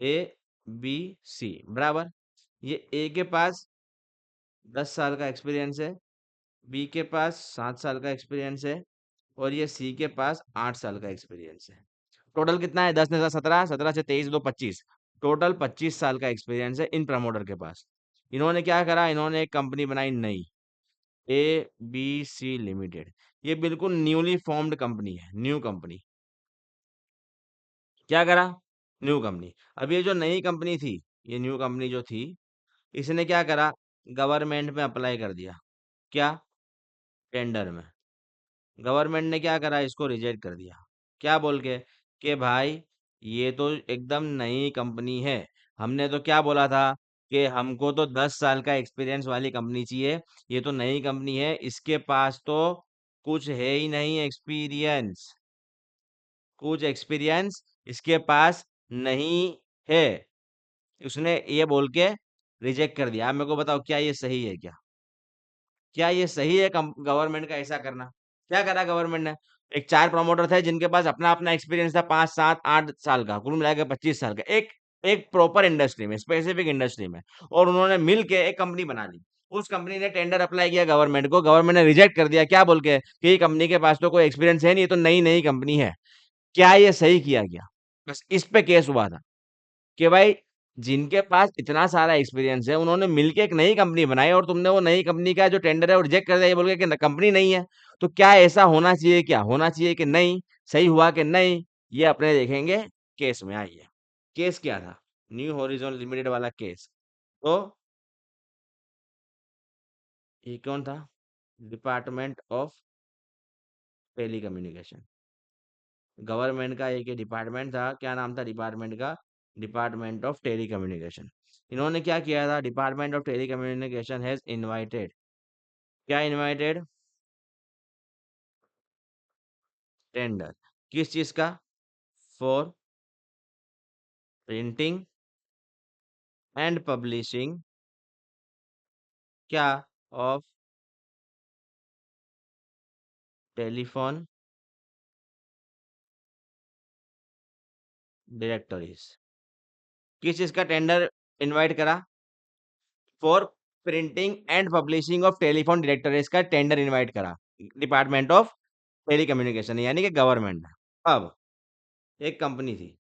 ए, बी, सी। बराबर? ये ए के पास 10 साल का एक्सपीरियंस है, बी के पास 7 साल का एक्सपीरियंस है, और ये सी के पास 8 साल का एक्सपीरियंस है। टोटल कितना है? 10 ने 17, 17 से 23, 2 25, टोटल 25 साल का एक्सपीरियंस है इन प्रमोटर के पास। इन्होंने क्या करा, इन्होंने एक कंपनी बनाई नई, ए बी सी लिमिटेड। ये बिल्कुल न्यूली फॉर्म्ड कंपनी है, न्यू कंपनी। क्या करा? New company. अब ये जो नई कंपनी थी, ये न्यू कंपनी जो थी, इसने क्या करा, गवर्नमेंट में अप्लाई कर दिया। क्या? टेंडर में। गवर्नमेंट ने क्या करा, इसको रिजेक्ट कर दिया। क्या बोल के? कि भाई ये तो एकदम नई कंपनी है, हमने तो क्या बोला था कि हमको तो 10 साल का एक्सपीरियंस वाली कंपनी चाहिए, ये तो नई कंपनी है, इसके पास तो कुछ है ही नहीं एक्सपीरियंस, कुछ एक्सपीरियंस इसके पास नहीं है। उसने ये बोल के रिजेक्ट कर दिया। आप मेरे को बताओ, क्या ये सही है? क्या क्या ये सही है गवर्नमेंट का ऐसा करना? क्या करा गवर्नमेंट ने? एक 4 प्रमोटर थे जिनके पास अपना-अपना एक्सपीरियंस था 5, 7, 8 साल का, कुल मिला के 25 साल का। एक एक प्रॉपर इंडस्ट्री में, स्पेसिफिक इंडस्ट्री में, और उन्होंने मिल के एक कंपनी बना ली। उस कंपनी ने टेंडर अप्लाई किया गवर्नमेंट को, गवर्नमेंट ने रिजेक्ट कर दिया, क्या बोल के कि ये कंपनी के पास तो कोई एक्सपीरियंस है नहीं, ये तो नई-नई कंपनी है। क्या ये सही किया गया? बस इस पे केस हुआ था कि भाई जिनके पास इतना सारा एक्सपीरियंस है, उन्होंने मिलके एक नई कंपनी बनाई और तुमने वो नई कंपनी का जो टेंडर है वो रिजेक्ट कर दिया ये बोल के कि कंपनी नहीं है। तो क्या ऐसा होना चाहिए, क्या होना चाहिए कि नहीं, सही हुआ कि नहीं, ये अपने देखेंगे केस में। आइए, केस क्या था? न्यू हॉरिजॉन लिमिटेड वाला केस। तो ये कौन था? Department of telecommunication. गवर्नमेंट का एक डिपार्टमेंट था, क्या नाम था डिपार्टमेंट का? Department of telecommunication. इन्होंने क्या किया था? Department of telecommunication has invited, क्या इनवाइटेड? टेंडर। किस चीज का? फॉर प्रिंटिंग एंड पब्लिशिंग, क्या? Of telephone directories. किस चीज का टेंडर इनवाइट करा? For printing and publishing of telephone directories का टेंडर इनवाइट करा डिपार्टमेंट ऑफ टेलीकम्युनिकेशन, यानी कि गवर्नमेंट। अब एक कंपनी थी,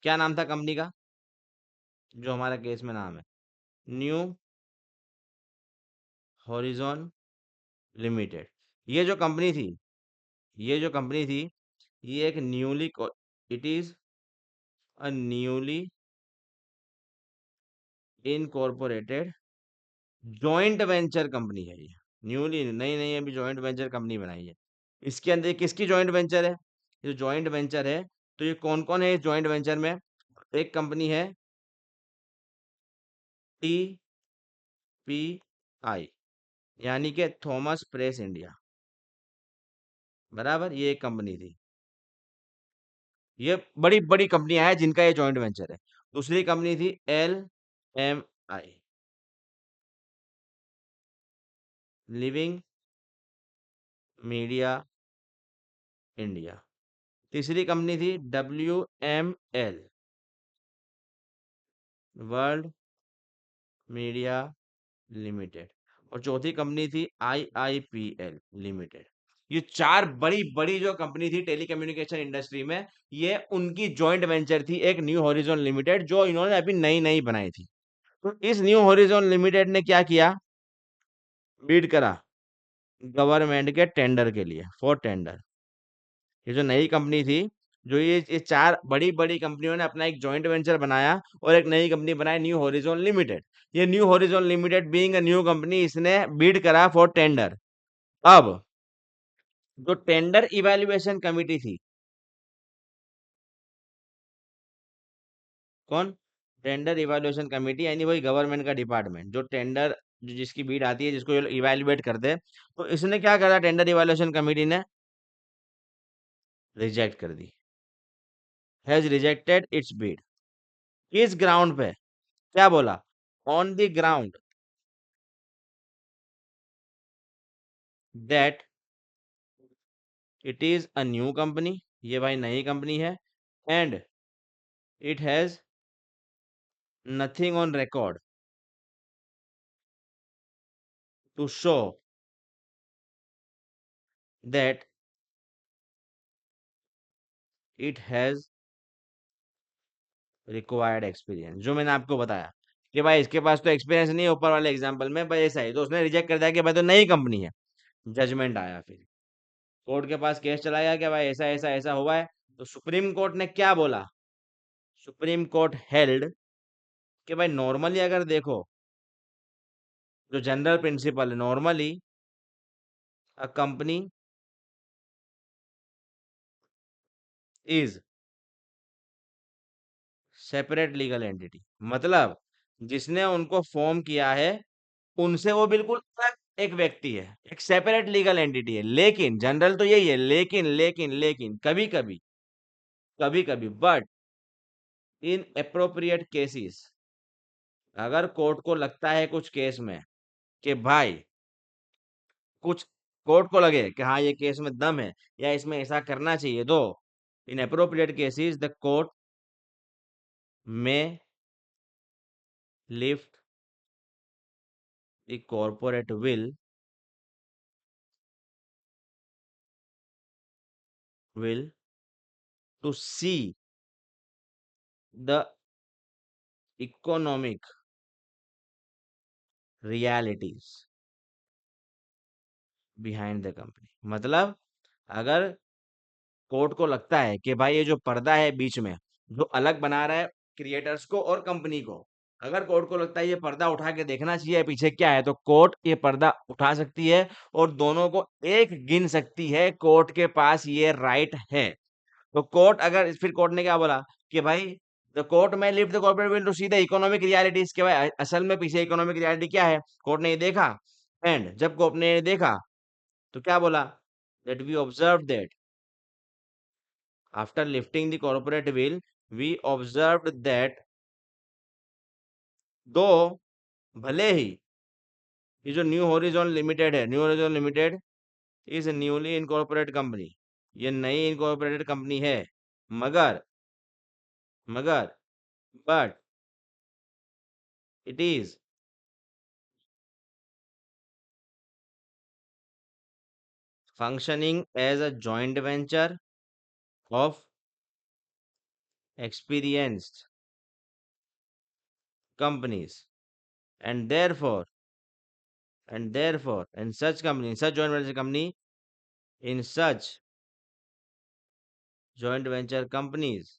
क्या नाम था कंपनी का जो हमारा केस में नाम है? New Horizon limited. ये जो कंपनी थी, ये जो कंपनी थी, ये एक newly, it is a newly incorporated joint venture company है। ये न्यूली नई नई अभी जॉइंट वेंचर कंपनी बनाई है। इसके अंदर किसकी जॉइंट वेंचर है? ये जो जॉइंट वेंचर है, तो ये कौन कौन है इस जॉइंट वेंचर में? एक कंपनी है टी पी आई, यानी कि थॉमस प्रेस इंडिया, बराबर, ये एक कंपनी थी। ये बड़ी बड़ी कंपनियां हैं जिनका ये जॉइंट वेंचर है। दूसरी कंपनी थी LMI, लिविंग मीडिया इंडिया। तीसरी कंपनी थी WML, वर्ल्ड मीडिया लिमिटेड। और चौथी कंपनी थी IIPL लिमिटेड। ये चार बड़ी बड़ी जो कंपनी थी टेलीकम्युनिकेशन इंडस्ट्री में, ये उनकी जॉइंट वेंचर थी एक न्यू हॉरिजॉन लिमिटेड, जो इन्होंने अभी नई नई बनाई थी। तो इस न्यू हॉरिजॉन लिमिटेड ने क्या किया? बीड करा गवर्नमेंट के टेंडर के लिए, फॉर टेंडर। ये जो नई कंपनी थी, जो ये चार बड़ी बड़ी कंपनियों ने अपना एक जॉइंट वेंचर बनाया और एक नई कंपनी बनाई न्यू हॉरिजॉन लिमिटेड। ये new Horizon limited being a new company, इसने बीड करा फॉर टेंडर। अब जो टेंडर इवैल्यूएशन कमिटी थी, कौन? टेंडर इवैल्यूएशन कमिटी, यानी वही गवर्नमेंट का डिपार्टमेंट जो टेंडर, जो जिसकी बीड आती है, जिसको इवैल्यूएट करते हैं, तो इसने क्या करा? टेंडर इवैल्यूएशन कमिटी ने रिजेक्ट कर दी, हैज रिजेक्टेड इट्स बीड। किस ग्राउंड पे? क्या बोला? On the ground that it is a new company, ये भाई नई कंपनी है, and it has nothing on record to show that it has required experience. जो मैंने आपको बताया कि भाई इसके पास तो एक्सपीरियंस नहीं है, ऊपर वाले एग्जांपल में भाई ऐसा ही, तो उसने रिजेक्ट कर दिया कि भाई तो नई कंपनी है। जजमेंट आया, फिर कोर्ट के पास केस चला गया कि भाई ऐसा ऐसा ऐसा हुआ है। तो सुप्रीम कोर्ट ने क्या बोला? सुप्रीम कोर्ट हेल्ड कि भाई नॉर्मली अगर देखो, जो जनरल प्रिंसिपल है, normally a company is separate legal entity, मतलब जिसने उनको फॉर्म किया है उनसे वो बिल्कुल अलग एक व्यक्ति है, एक सेपरेट लीगल एंटिटी है। लेकिन जनरल तो यही है, लेकिन लेकिन लेकिन कभी कभी बट इन अप्रोप्रिएट केसेस, अगर कोर्ट को लगता है कुछ केस में कि भाई कुछ कोर्ट को लगे कि हाँ ये केस में दम है या इसमें ऐसा करना चाहिए, तो in appropriate cases the court में lift the corporate will to see the economic realities behind the company। मतलब अगर कोर्ट को लगता है कि भाई ये जो पर्दा है बीच में जो अलग बना रहा है क्रिएटर्स को और कंपनी को, अगर कोर्ट को लगता है ये पर्दा उठा के देखना चाहिए पीछे क्या है, तो कोर्ट ये पर्दा उठा सकती है और दोनों को एक गिन सकती है। कोर्ट के पास ये राइट है। तो कोर्ट अगर फिर कोर्ट ने क्या बोला कि भाई द कोर्ट में lift the corporate veil to see the economic realities के भाई असल में पीछे इकोनॉमिक रियलिटी क्या है, कोर्ट ने ये देखा। एंड जब कोर्ट ने ये देखा तो क्या बोला, that we observe that after lifting the corporate veil we observed that though भले ही ये जो न्यू हॉरिजॉन लिमिटेड है, New Horizon Limited is newly incorporated company, ये नई इनकॉर्पोरेटेड कंपनी है, मगर मगर but it is functioning as a joint venture of experienced companies, and therefore in such company, in such joint venture company, in such joint venture companies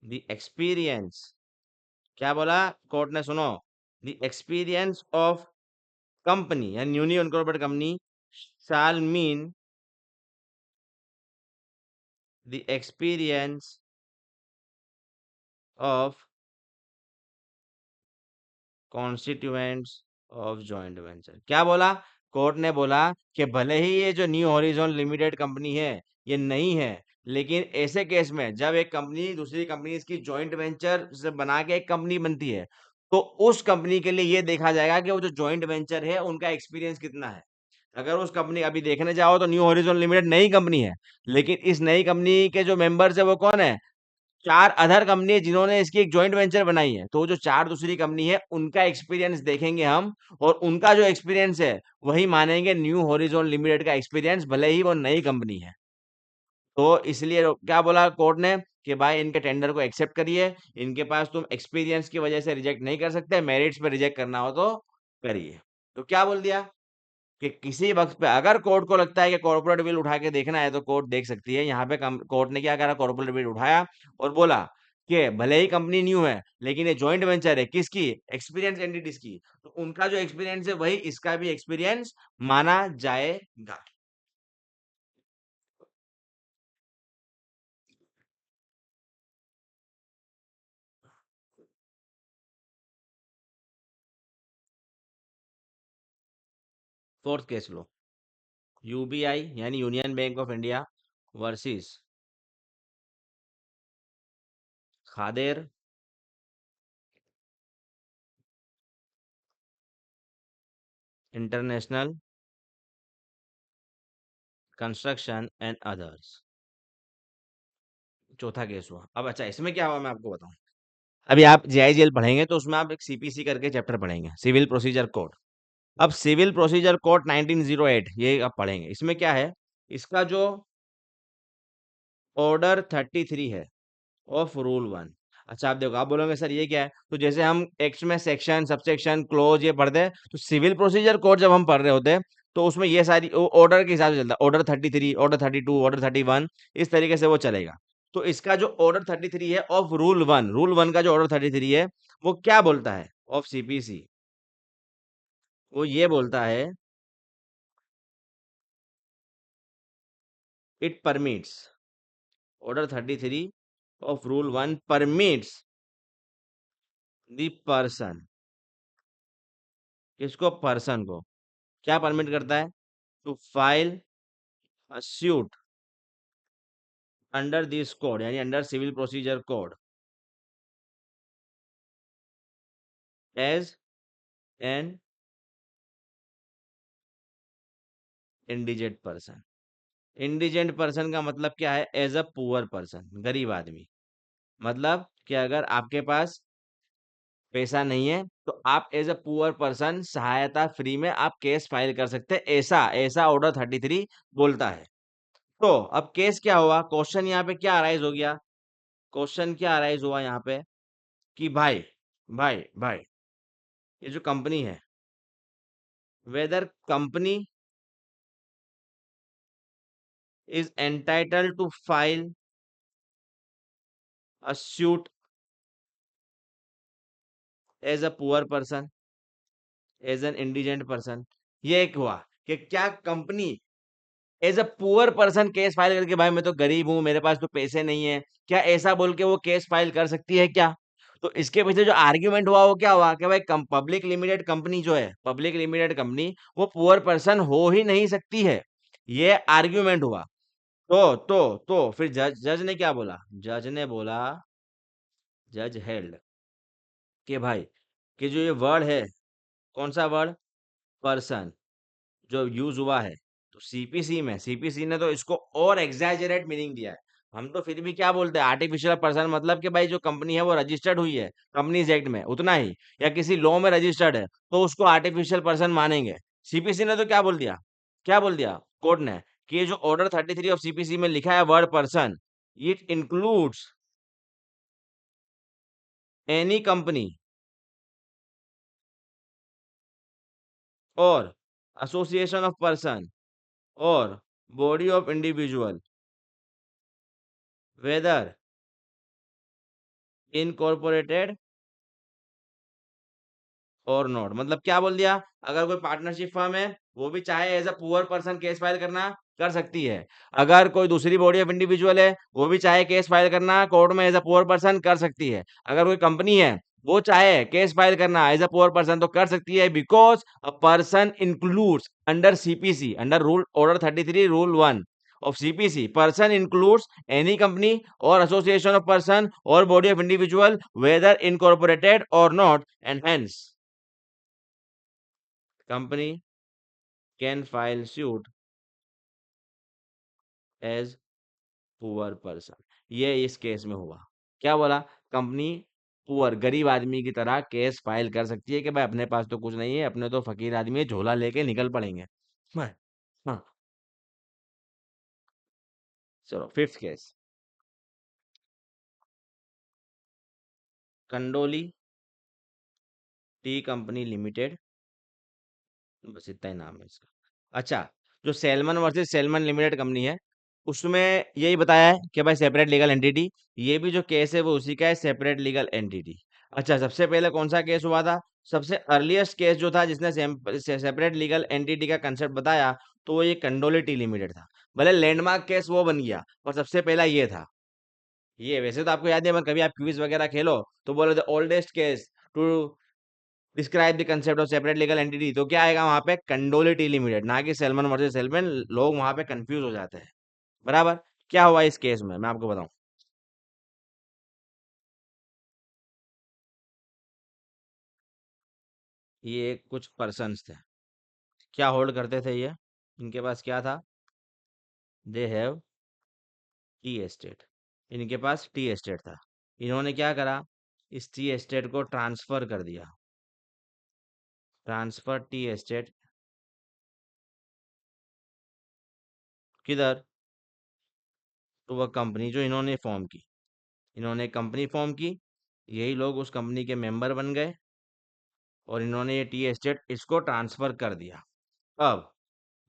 the experience, क्या बोला court ने, सुनो, the experience of company and newly incorporated company shall mean the experience of constituents of joint venture. क्या बोला court ने, बोला कि भले ही ये जो न्यू हॉरिजॉन लिमिटेड कंपनी है ये नहीं है, लेकिन ऐसे केस में जब एक कंपनी दूसरी कंपनी इसकी जॉइंट वेंचर से बना के एक कंपनी बनती है, तो उस कंपनी के लिए ये देखा जाएगा कि वो जो जॉइंट वेंचर है उनका एक्सपीरियंस कितना है। अगर उस कंपनी अभी देखने जाओ तो न्यू हॉरिजॉन लिमिटेड नई कंपनी है, लेकिन इस नई कंपनी के जो मेंबर्स है वो कौन है, चार अदर कंपनी है जिन्होंने इसकी एक जॉइंट वेंचर बनाई है। तो जो चार दूसरी कंपनी है उनका एक्सपीरियंस देखेंगे हम, और उनका जो एक्सपीरियंस है वही मानेंगे न्यू हॉरिजॉन लिमिटेड का एक्सपीरियंस, भले ही वो नई कंपनी है। तो इसलिए क्या बोला कोर्ट ने कि भाई इनके टेंडर को एक्सेप्ट करिए, इनके पास तुम एक्सपीरियंस की वजह से रिजेक्ट नहीं कर सकते, मेरिट्स पे रिजेक्ट करना हो तो करिए। तो क्या बोल दिया कि किसी वक्त पे अगर कोर्ट को लगता है कि कॉर्पोरेट बिल उठा के देखना है तो कोर्ट देख सकती है। यहाँ पे कोर्ट ने क्या करा, कॉर्पोरेट बिल उठाया और बोला कि भले ही कंपनी न्यू है लेकिन ये जॉइंट वेंचर है किसकी, एक्सपीरियंस एंटिटीज की, तो उनका जो एक्सपीरियंस है वही इसका भी एक्सपीरियंस माना जाएगा। फोर्थ केस लो, यूबीआई यानी union bank of India versus Khader international construction and others. चौथा केस हुआ। अब अच्छा इसमें क्या हुआ मैं आपको बताऊं। अभी आप जेआईजीएल पढ़ेंगे तो उसमें आप एक सीपीसी करके चैप्टर पढ़ेंगे, सिविल प्रोसीजर कोड। अब सिविल प्रोसीजर कोड 1908 ये आप पढ़ेंगे। इसमें क्या है, इसका जो ऑर्डर 33 है ऑफ रूल 1। अच्छा आप देखो, आप बोलोगे सर ये क्या है, तो जैसे हम एक्ट में सेक्शन सबसेक्शन क्लोज ये पढ़ते हैं, तो सिविल प्रोसीजर कोड जब हम पढ़ रहे होते हैं तो उसमें ये सारी ऑर्डर के हिसाब से चलता है, ऑर्डर 33, ऑर्डर 32, ऑर्डर 31, इस तरीके से वो चलेगा। तो इसका जो ऑर्डर 33 है ऑफ रूल 1, रूल 1 का जो ऑर्डर 33 है वो क्या बोलता है ऑफ सीपीसी, वो ये बोलता है it permits, order 33 of rule 1 permits the person, किसको, पर्सन को, क्या परमिट करता है, to file a suit under this code यानी under civil procedure code as an indigent person. Indigent person का मतलब क्या है? एज अ पुअर पर्सन, गरीब आदमी। मतलब कि अगर आपके पास पैसा नहीं है तो आप एज अ पुअर पर्सन सहायता फ्री में आप केस फाइल कर सकते हैं, ऐसा ऐसा ऑर्डर 33 बोलता है। तो अब केस क्या हुआ? क्वेश्चन यहाँ पे क्या अराइज हो गया? क्वेश्चन क्या अराइज हुआ यहाँ पे कि भाई भाई भाई, ये जो कंपनी है, whether company is entitled to file a suit as a poor person, as an indigent person. ये एक हुआ कि क्या company as a poor person case file करके, भाई मैं तो गरीब हूं, मेरे पास तो पैसे नहीं है, क्या ऐसा बोल के वो केस फाइल कर सकती है क्या? तो इसके पीछे जो आर्ग्यूमेंट हुआ वो क्या हुआ कि भाई पब्लिक लिमिटेड कंपनी जो है, पब्लिक लिमिटेड कंपनी, वो पुअर पर्सन हो ही नहीं सकती है। ये आर्ग्यूमेंट हुआ। तो फिर जज जज ने क्या बोला? जज ने बोला, जज हेल्ड कि भाई कि जो ये वर्ड है, कौन सा वर्ड? पर्सन, जो यूज हुआ है, तो सीपीसी में, सीपीसी ने तो इसको और एग्जैजरेट मीनिंग दिया है। हम तो फिर भी क्या बोलते हैं, आर्टिफिशियल पर्सन मतलब कि भाई जो कंपनी है वो रजिस्टर्ड हुई है कंपनीज एक्ट में, उतना ही, या किसी लॉ में रजिस्टर्ड है तो उसको आर्टिफिशियल पर्सन मानेंगे। सीपीसी ने तो क्या बोल दिया? क्या बोल दिया कोर्ट ने? कि ये जो ऑर्डर 33 ऑफ सीपीसी में लिखा है word person, it includes any company और एसोसिएशन ऑफ पर्सन और body of individual, weather incorporated और नॉट। मतलब क्या बोल दिया? अगर कोई पार्टनरशिप फर्म है, वो भी चाहे as a poor person case file करना कर सकती है। अगर कोई दूसरी बॉडी ऑफ इंडिविजुअल है, वो भी चाहे केस फाइल करना कोर्ट में एज अ पुअर पर्सन कर सकती है। अगर कोई कंपनी है, वो चाहे केस फाइल करना एज अ पुअर पर्सन तो कर सकती है, because a person includes under CPC, under rule order 33 rule 1 of CPC, person includes any company or association of person or body of individual, whether incorporated or not, and hence company can file suit as poor person. ये इस case में हुआ। क्या बोला? Company poor, गरीब आदमी की तरह केस फाइल कर सकती है कि भाई अपने पास तो कुछ नहीं है, अपने तो फकीर आदमी है, झोला लेके निकल पड़ेंगे। हाँ। हाँ, चलो fifth case, Kandoli T company limited, बस इतना ही नाम है इसका। अच्छा, जो salmon versus salmon limited company है, उसमें यही बताया है कि भाई सेपरेट लीगल एंटिटी, ये भी जो केस है वो उसी का है, सेपरेट लीगल एंटिटी। अच्छा, सबसे पहले कौन सा केस हुआ था? सबसे अर्लीस्ट केस जो था जिसने सेपरेट लीगल एंटिटी का कंसेप्ट बताया, तो वो ये कंडोलिटी लिमिटेड था। भले लैंडमार्क केस वो बन गया, पर सबसे पहला ये था। ये वैसे तो आपको याद है, कभी आप क्विज वगैरह खेलो तो बोलो the oldest case to describe the concept of separate legal entity, तो क्या आएगा वहां पे? कंडोलिटी लिमिटेड, ना कि सेल्मन वर्सेस सेल्मन। लोग वहां पे कंफ्यूज हो जाते हैं। बराबर। क्या हुआ इस केस में, मैं आपको बताऊं। ये कुछ पर्सन्स थे, क्या होल्ड करते थे ये? इनके पास क्या था? They have tea estate. इनके पास टी एस्टेट था। इन्होंने क्या करा? इस टी एस्टेट को ट्रांसफर कर दिया। ट्रांसफर टी एस्टेट किधर? टू वह कंपनी जो इन्होंने फॉर्म की। इन्होंने कंपनी फॉर्म की, यही लोग उस कंपनी के मेंबर बन गए, और इन्होंने ये टी एस्टेट इसको ट्रांसफर कर दिया। अब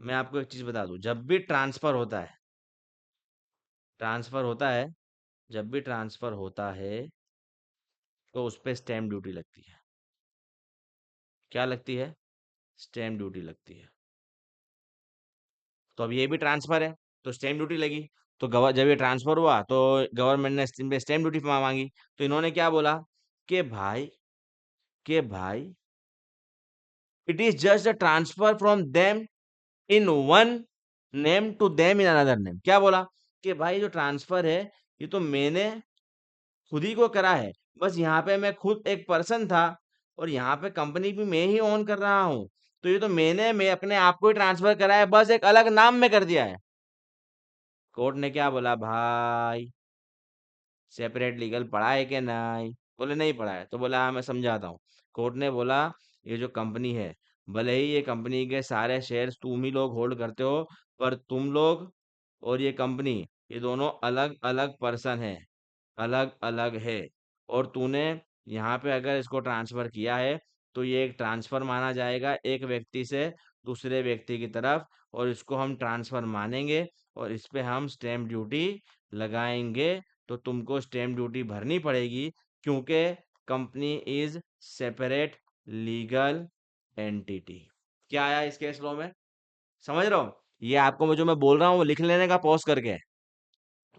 मैं आपको एक चीज बता दूं, जब भी ट्रांसफर होता है, ट्रांसफर होता है, जब भी ट्रांसफर होता है, तो उस पे स्टैम्प ड्यूटी लगती है। क्या लगती है? स्टैम्प ड्यूटी लगती है। तो अब ये भी ट्रांसफर है, तो स्टैम्प ड्यूटी लगी। तो जब ये ट्रांसफर हुआ तो गवर्नमेंट ने इन पे स्टैम्प ड्यूटी मांगी। तो इन्होंने क्या बोला कि भाई, कि भाई it is just a transfer from them in one name to them in another name. क्या बोला? कि भाई जो ट्रांसफर है, ये तो मैंने खुद ही को करा है। बस यहाँ पे मैं खुद एक पर्सन था, और यहाँ पे कंपनी भी मैं ही ओन कर रहा हूँ। तो ये तो मैंने मैं अपने आप को ही ट्रांसफर करा है, बस एक अलग नाम में कर दिया है। कोर्ट ने क्या बोला, भाई सेपरेट लीगल पढ़ा है कि नहीं? बोले नहीं पढ़ा है। तो बोला हाँ मैं समझाता हूँ। कोर्ट ने बोला ये जो कंपनी है, भले ही ये कंपनी के सारे शेयर्स तुम ही लोग होल्ड करते हो, पर तुम लोग और ये कंपनी, ये दोनों अलग अलग पर्सन है, अलग अलग है। और तूने यहाँ पे अगर इसको ट्रांसफर किया है, तो ये एक ट्रांसफर माना जाएगा एक व्यक्ति से दूसरे व्यक्ति की तरफ, और इसको हम ट्रांसफर मानेंगे और इस पे हम स्टैम्प ड्यूटी लगाएंगे। तो तुमको स्टैम्प ड्यूटी भरनी पड़ेगी, क्योंकि company is separate legal entity. क्या आया इस केस लॉ में? समझ रहा हो? ये आपको मैं जो मैं बोल रहा हूँ वो लिख लेने का पॉज करके।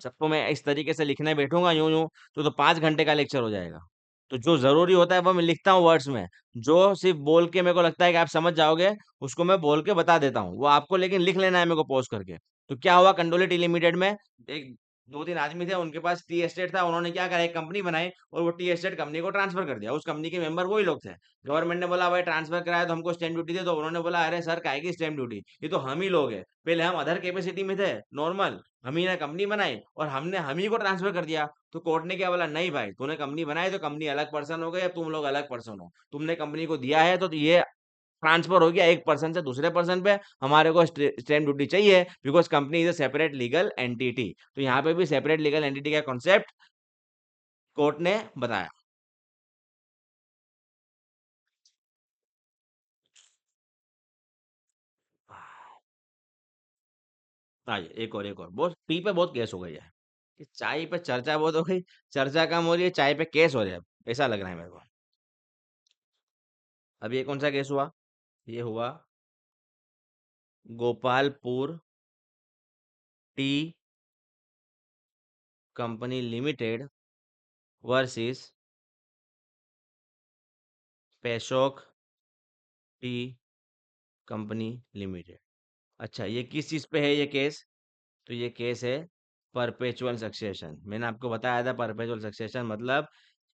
सबको मैं इस तरीके से लिखने बैठूंगा यूं यूं, तो 5 घंटे का लेक्चर हो जाएगा। तो जो जरूरी होता है वो मैं लिखता हूँ वर्ड्स में, जो सिर्फ बोल के मेरे को लगता है कि आप समझ जाओगे, उसको मैं बोल के बता देता हूँ, वो आपको लेकिन लिख लेना है मेरे को पॉज करके। तो क्या हुआ कंडोली टी लिमिटेड में, एक दो तीन आदमी थे, उनके पास टी एस्टेट था, उन्होंने क्या करा, एक कंपनी बनाई और वो टी एस्टेट कंपनी को ट्रांसफर कर दिया। उस कंपनी के मेंबर वही लोग थे। गवर्नमेंट ने बोला भाई ट्रांसफर कराया तो हमको स्टैम्प ड्यूटी दे, तो उन्होंने बोला अरे सर काहे की स्टैम्प ड्यूटी, ये तो हम ही लोग हैं, पहले हम अदर कैपेसिटी में थे नॉर्मल, हम ही ने कंपनी बनाई और हमने हम ही को ट्रांसफर कर दिया। तो कोर्ट ने क्या बोला, नहीं भाई तूने कंपनी बनाई तो कंपनी अलग पर्सन हो गई, अब तुम लोग अलग पर्सन हो, तुमने कंपनी को दिया है तो ये ट्रांसफर हो गया एक पर्सन से दूसरे पर्सन पे, हमारे को स्टैम्प ड्यूटी चाहिए, because company is a separate legal entity. तो यहाँ पे भी सेपरेट लीगल एंटिटी का कॉन्सेप्ट कोर्ट ने बताया। आइए एक और बहुत पी पे बहुत केस हो गई है, कि चाय पे चर्चा बहुत हो गई, चर्चा कम हो रही है, चाय पे केस हो रहे हैं, ऐसा लग रहा है मेरे को। अब ये कौन सा केस हुआ? ये हुआ Gopalpur tea company limited versus Peshok tea company limited. अच्छा ये किस चीज पे है ये केस? तो ये केस है परपेचुअल सक्सेशन। मैंने आपको बताया था परपेचुअल सक्सेशन मतलब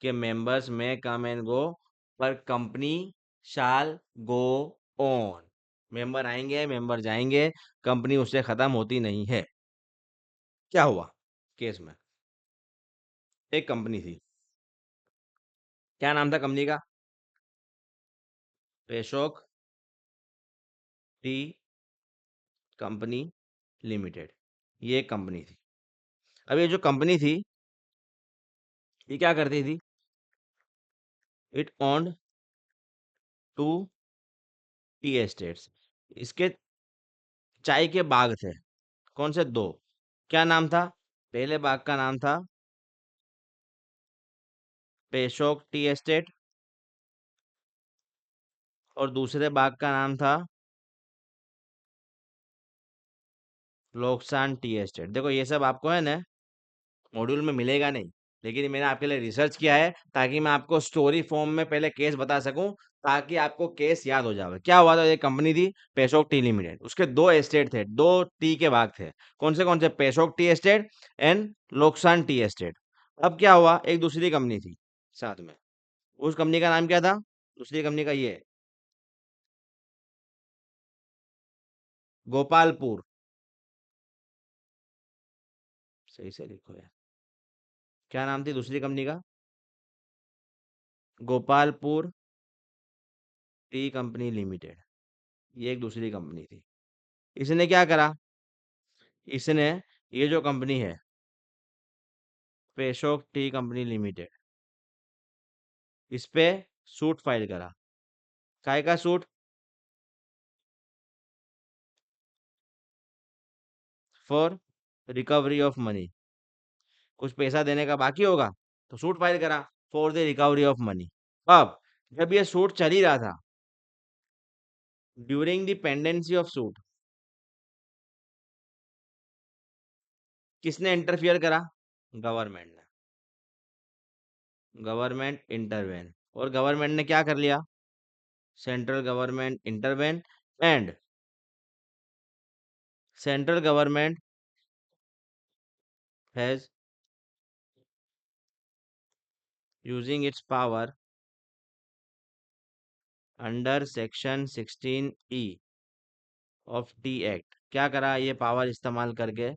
कि मेंबर्स में कम एंड गो, पर company shall go on. Member आएंगे मेंबर जाएंगे, कंपनी उससे खत्म होती नहीं है। क्या हुआ केस में? एक कंपनी थी, क्या नाम था कंपनी का? पेशोक टी कंपनी लिमिटेड। ये एक कंपनी थी। अब ये जो कंपनी थी, ये क्या करती थी? It owned two tea estates. इसके चाय के बाग थे। कौन से? दो। क्या नाम था? पहले बाग का नाम था पेशोक टी एस्टेट, और दूसरे बाग का नाम था लोकसान टी एस्टेट। देखो ये सब आपको है ना मॉड्यूल में मिलेगा नहीं, लेकिन ये मैंने आपके लिए रिसर्च किया है ताकि मैं आपको स्टोरी फॉर्म में पहले केस बता सकूं, ताकि आपको केस याद हो जाए। क्या हुआ था? ये कंपनी थी पेशोक टी लिमिटेड, उसके दो एस्टेट थे, दो टी के बाग थे। कौन से? Peshok tea estate and Loksan tea estate. अब क्या हुआ, एक दूसरी कंपनी थी साथ में, उस कंपनी का नाम क्या था? दूसरी कंपनी का ये गोपालपुर। सही से लिखो यार, क्या नाम थी दूसरी कंपनी का? Gopalpur tea company limited. ये एक दूसरी कंपनी थी। इसने क्या करा? इसने ये जो कंपनी है पेशोक टी कंपनी लिमिटेड, इस पे सूट फाइल करा। काय का suit? For recovery of money. कुछ पैसा देने का बाकी होगा तो सूट फाइल करा for the recovery of money. अब जब ये सूट चल ही रहा था, during the pendency of suit, किसने इंटरफियर करा? गवर्नमेंट ने। गवर्नमेंट इंटरवेन, और गवर्नमेंट ने क्या कर लिया? Central government intervene, and central government has using its power under section 16E of T act क्या करा ये पावर इस्तेमाल करके?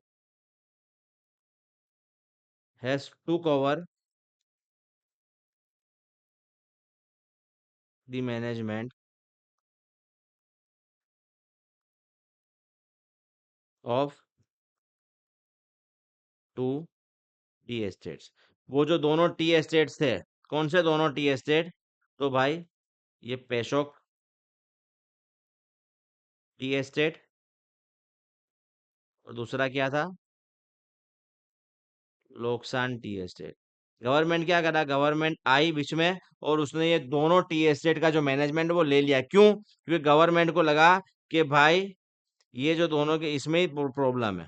Has to cover the management of two tea estates. वो जो दोनों टी एस्टेट्स थे, कौन से दोनों टी एस्टेट? तो भाई ये पेशोक टी एस्टेट और दूसरा क्या था? लोकसान टी एस्टेट। गवर्नमेंट क्या करा? गवर्नमेंट आई बीच में और उसने ये दोनों टी एस्टेट का जो मैनेजमेंट वो ले लिया। क्यों? क्योंकि गवर्नमेंट को लगा कि भाई ये जो दोनों के इसमें ही प्रॉब्लम है।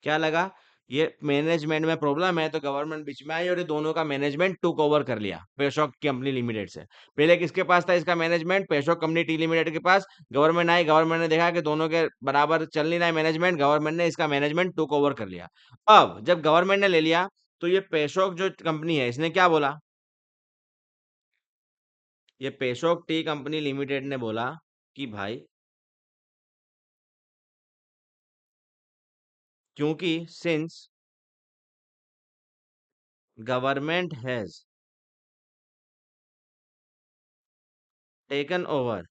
क्या लगा? ये मैनेजमेंट में प्रॉब्लम है, तो गवर्नमेंट बीच में आई और ये दोनों का मैनेजमेंट टुक ओवर कर लिया पेशोक कंपनी लिमिटेड से। पहले किसके पास था इसका मैनेजमेंट? पेशोक कंपनी टी लिमिटेड के पास। गवर्नमेंट आई, गवर्नमेंट ने देखा कि दोनों के बराबर चल नहीं रहा है मैनेजमेंट, गवर्नमेंट ने इसका मैनेजमेंट टुक ओवर कर लिया। अब जब गवर्नमेंट ने ले लिया तो ये पेशोक जो कंपनी है इसने क्या बोला? ये पेशोक टी कंपनी लिमिटेड ने बोला कि भाई क्योंकि since government has taken over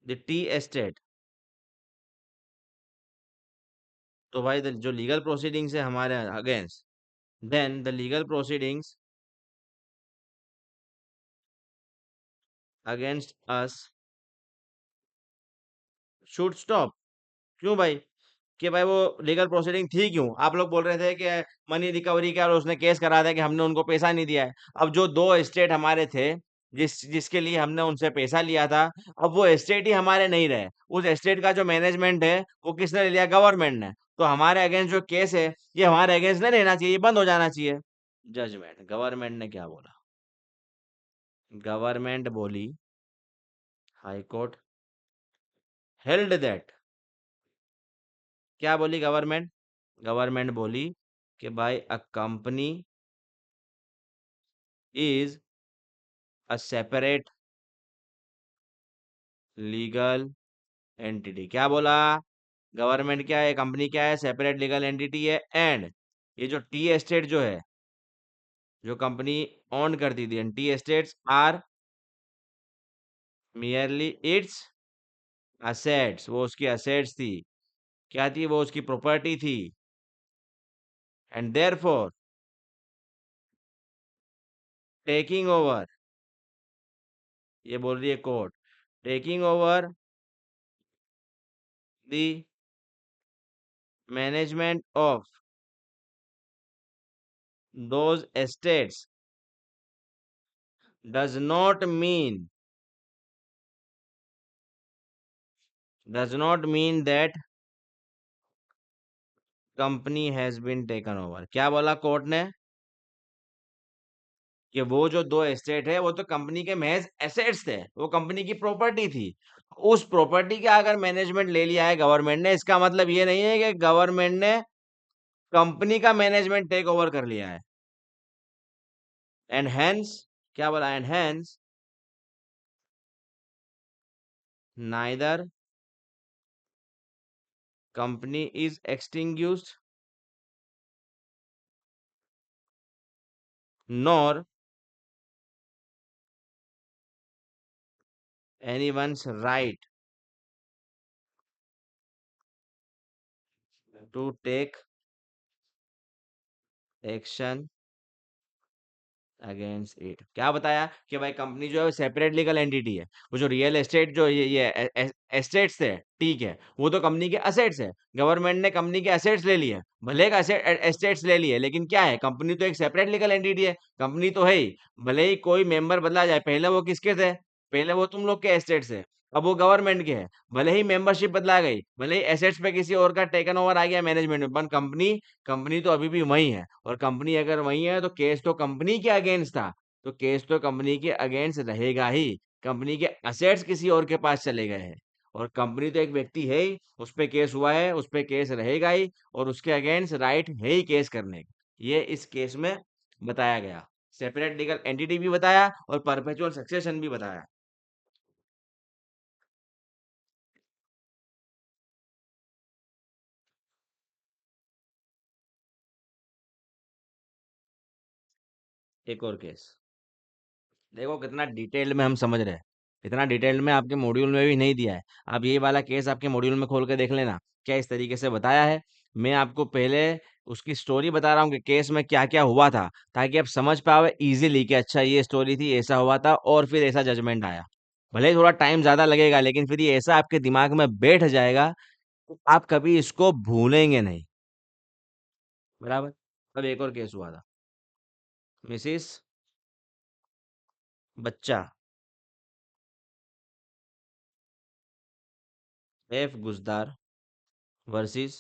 the tea estate, तो भाई जो लीगल प्रोसीडिंग्स है हमारे against, then the legal proceedings against us should stop. क्यों भाई? कि भाई वो लीगल प्रोसीडिंग थी क्यों? आप लोग बोल रहे थे कि मनी रिकवरी का और उसने केस करा था कि हमने उनको पैसा नहीं दिया है। अब जो दो एस्टेट हमारे थे जिसके लिए हमने उनसे पैसा लिया था, अब वो एस्टेट ही हमारे नहीं रहे। उस एस्टेट का जो मैनेजमेंट है वो किसने ले लिया? गवर्नमेंट ने। तो हमारे अगेंस्ट जो केस है ये हमारे अगेंस्ट नहीं रहना चाहिए, ये बंद हो जाना चाहिए। जजमेंट गवर्नमेंट ने क्या बोला? गवर्नमेंट बोली, हाई कोर्ट हेल्ड दैट, क्या बोली गवर्नमेंट? गवर्नमेंट बोली कि भाई a company is a separate legal entity. क्या बोला? गवर्नमेंट क्या है? कंपनी क्या है? सेपरेट लीगल एंटिटी है। एंड ये जो टी एस्टेट जो है, जो कंपनी ओन करती थी, tea estates are merely its assets, वो उसकी असेट्स थी। क्या थी? वो उसकी प्रॉपर्टी थी। एंड देयरफॉर टेकिंग ओवर, ये बोल रही है court, taking over the management of those estates does not mean that company has been taken over। क्या बोला कोर्ट ने? कि वो जो दो एस्टेट है वो तो कंपनी के महज एसेट्स थे, वो कंपनी की प्रॉपर्टी थी। उस प्रॉपर्टी का अगर मैनेजमेंट ले लिया है गवर्नमेंट ने, इसका मतलब ये नहीं है कि गवर्नमेंट ने कंपनी का मैनेजमेंट टेक ओवर कर लिया है। एंड हेंस, क्या बोला? And hence neither company is extinguished nor anyone's right to take action against it. क्या बताया? कि भाई कंपनी जो है सेपरेट लीगल एंटिटी है। वो जो रियल एस्टेट जो ये एस्टेट्स थे, ठीक है, वो तो कंपनी के असेट्स है। गवर्नमेंट ने कंपनी के असेट्स ले लिए, भले का एस्टेट्स ले लिए, लेकिन क्या है? कंपनी तो एक सेपरेट लीगल एंटिटी है, कंपनी तो है ही। भले ही कोई मेंबर बदला जाए, पहले वो किसके थे? पहले वो तुम लोग के एस्टेट्स है, अब वो गवर्नमेंट के है। भले ही मेंबरशिप बदला गई, भले ही एसेट्स पे किसी और का टेकन ओवर आ गया मैनेजमेंट में, पर कंपनी कंपनी तो अभी भी वही है। और कंपनी अगर वही है तो केस तो कंपनी के अगेंस्ट था, तो केस तो कंपनी के अगेंस्ट रहेगा ही। कंपनी के असेट्स किसी और के पास चले गए हैं और कंपनी तो एक व्यक्ति है ही, उस पे केस हुआ है, उस पे केस रहेगा ही और उसके अगेंस्ट राइट है ही केस करने का। ये इस केस में बताया गया। सेपरेट लीगल एंटिटी भी बताया और परपेचुअल सक्सेशन भी बताया। एक और केस, देखो कितना डिटेल्ड में हम समझ रहे हैं। इतना डिटेल्ड में आपके मॉड्यूल में भी नहीं दिया है। आप ये वाला केस आपके मॉड्यूल में खोल के देख लेना, क्या इस तरीके से बताया है। मैं आपको पहले उसकी स्टोरी बता रहा हूँ कि केस में क्या क्या हुआ था, ताकि आप समझ पाओ इजीली कि अच्छा ये स्टोरी थी, ऐसा हुआ था और फिर ऐसा जजमेंट आया। भले ही थोड़ा टाइम ज्यादा लगेगा, लेकिन फिर ये ऐसा आपके दिमाग में बैठ जाएगा, तो आप कभी इसको भूलेंगे नहीं। बराबर। अब एक और केस हुआ था। Mrs Bacha F Guzdar versus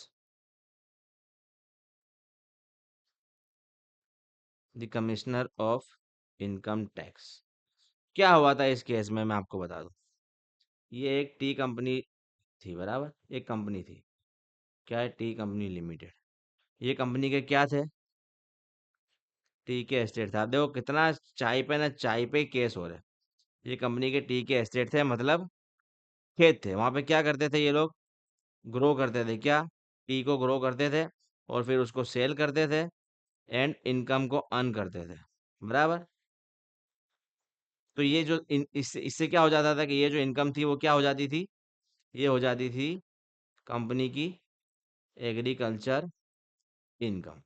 the commissioner of income tax. क्या हुआ था इस केस में, मैं आपको बता दूं। ये एक टी कंपनी थी, बराबर, एक कंपनी थी। क्या है, टी कंपनी लिमिटेड। ये कंपनी के क्या थे, टी के एस्टेट था। आप देखो कितना चाय पे ना चाय पे केस हो रहे हैं। ये कंपनी के टी के एस्टेट थे, मतलब खेत थे। वहां पे क्या करते थे ये लोग, ग्रो करते थे। क्या, टी को ग्रो करते थे और फिर उसको सेल करते थे एंड इनकम को अर्न करते थे। बराबर। तो ये जो इससे इससे क्या हो जाता था कि ये जो इनकम थी वो क्या हो जाती थी, ये हो जाती थी कंपनी की एग्रीकल्चर इनकम।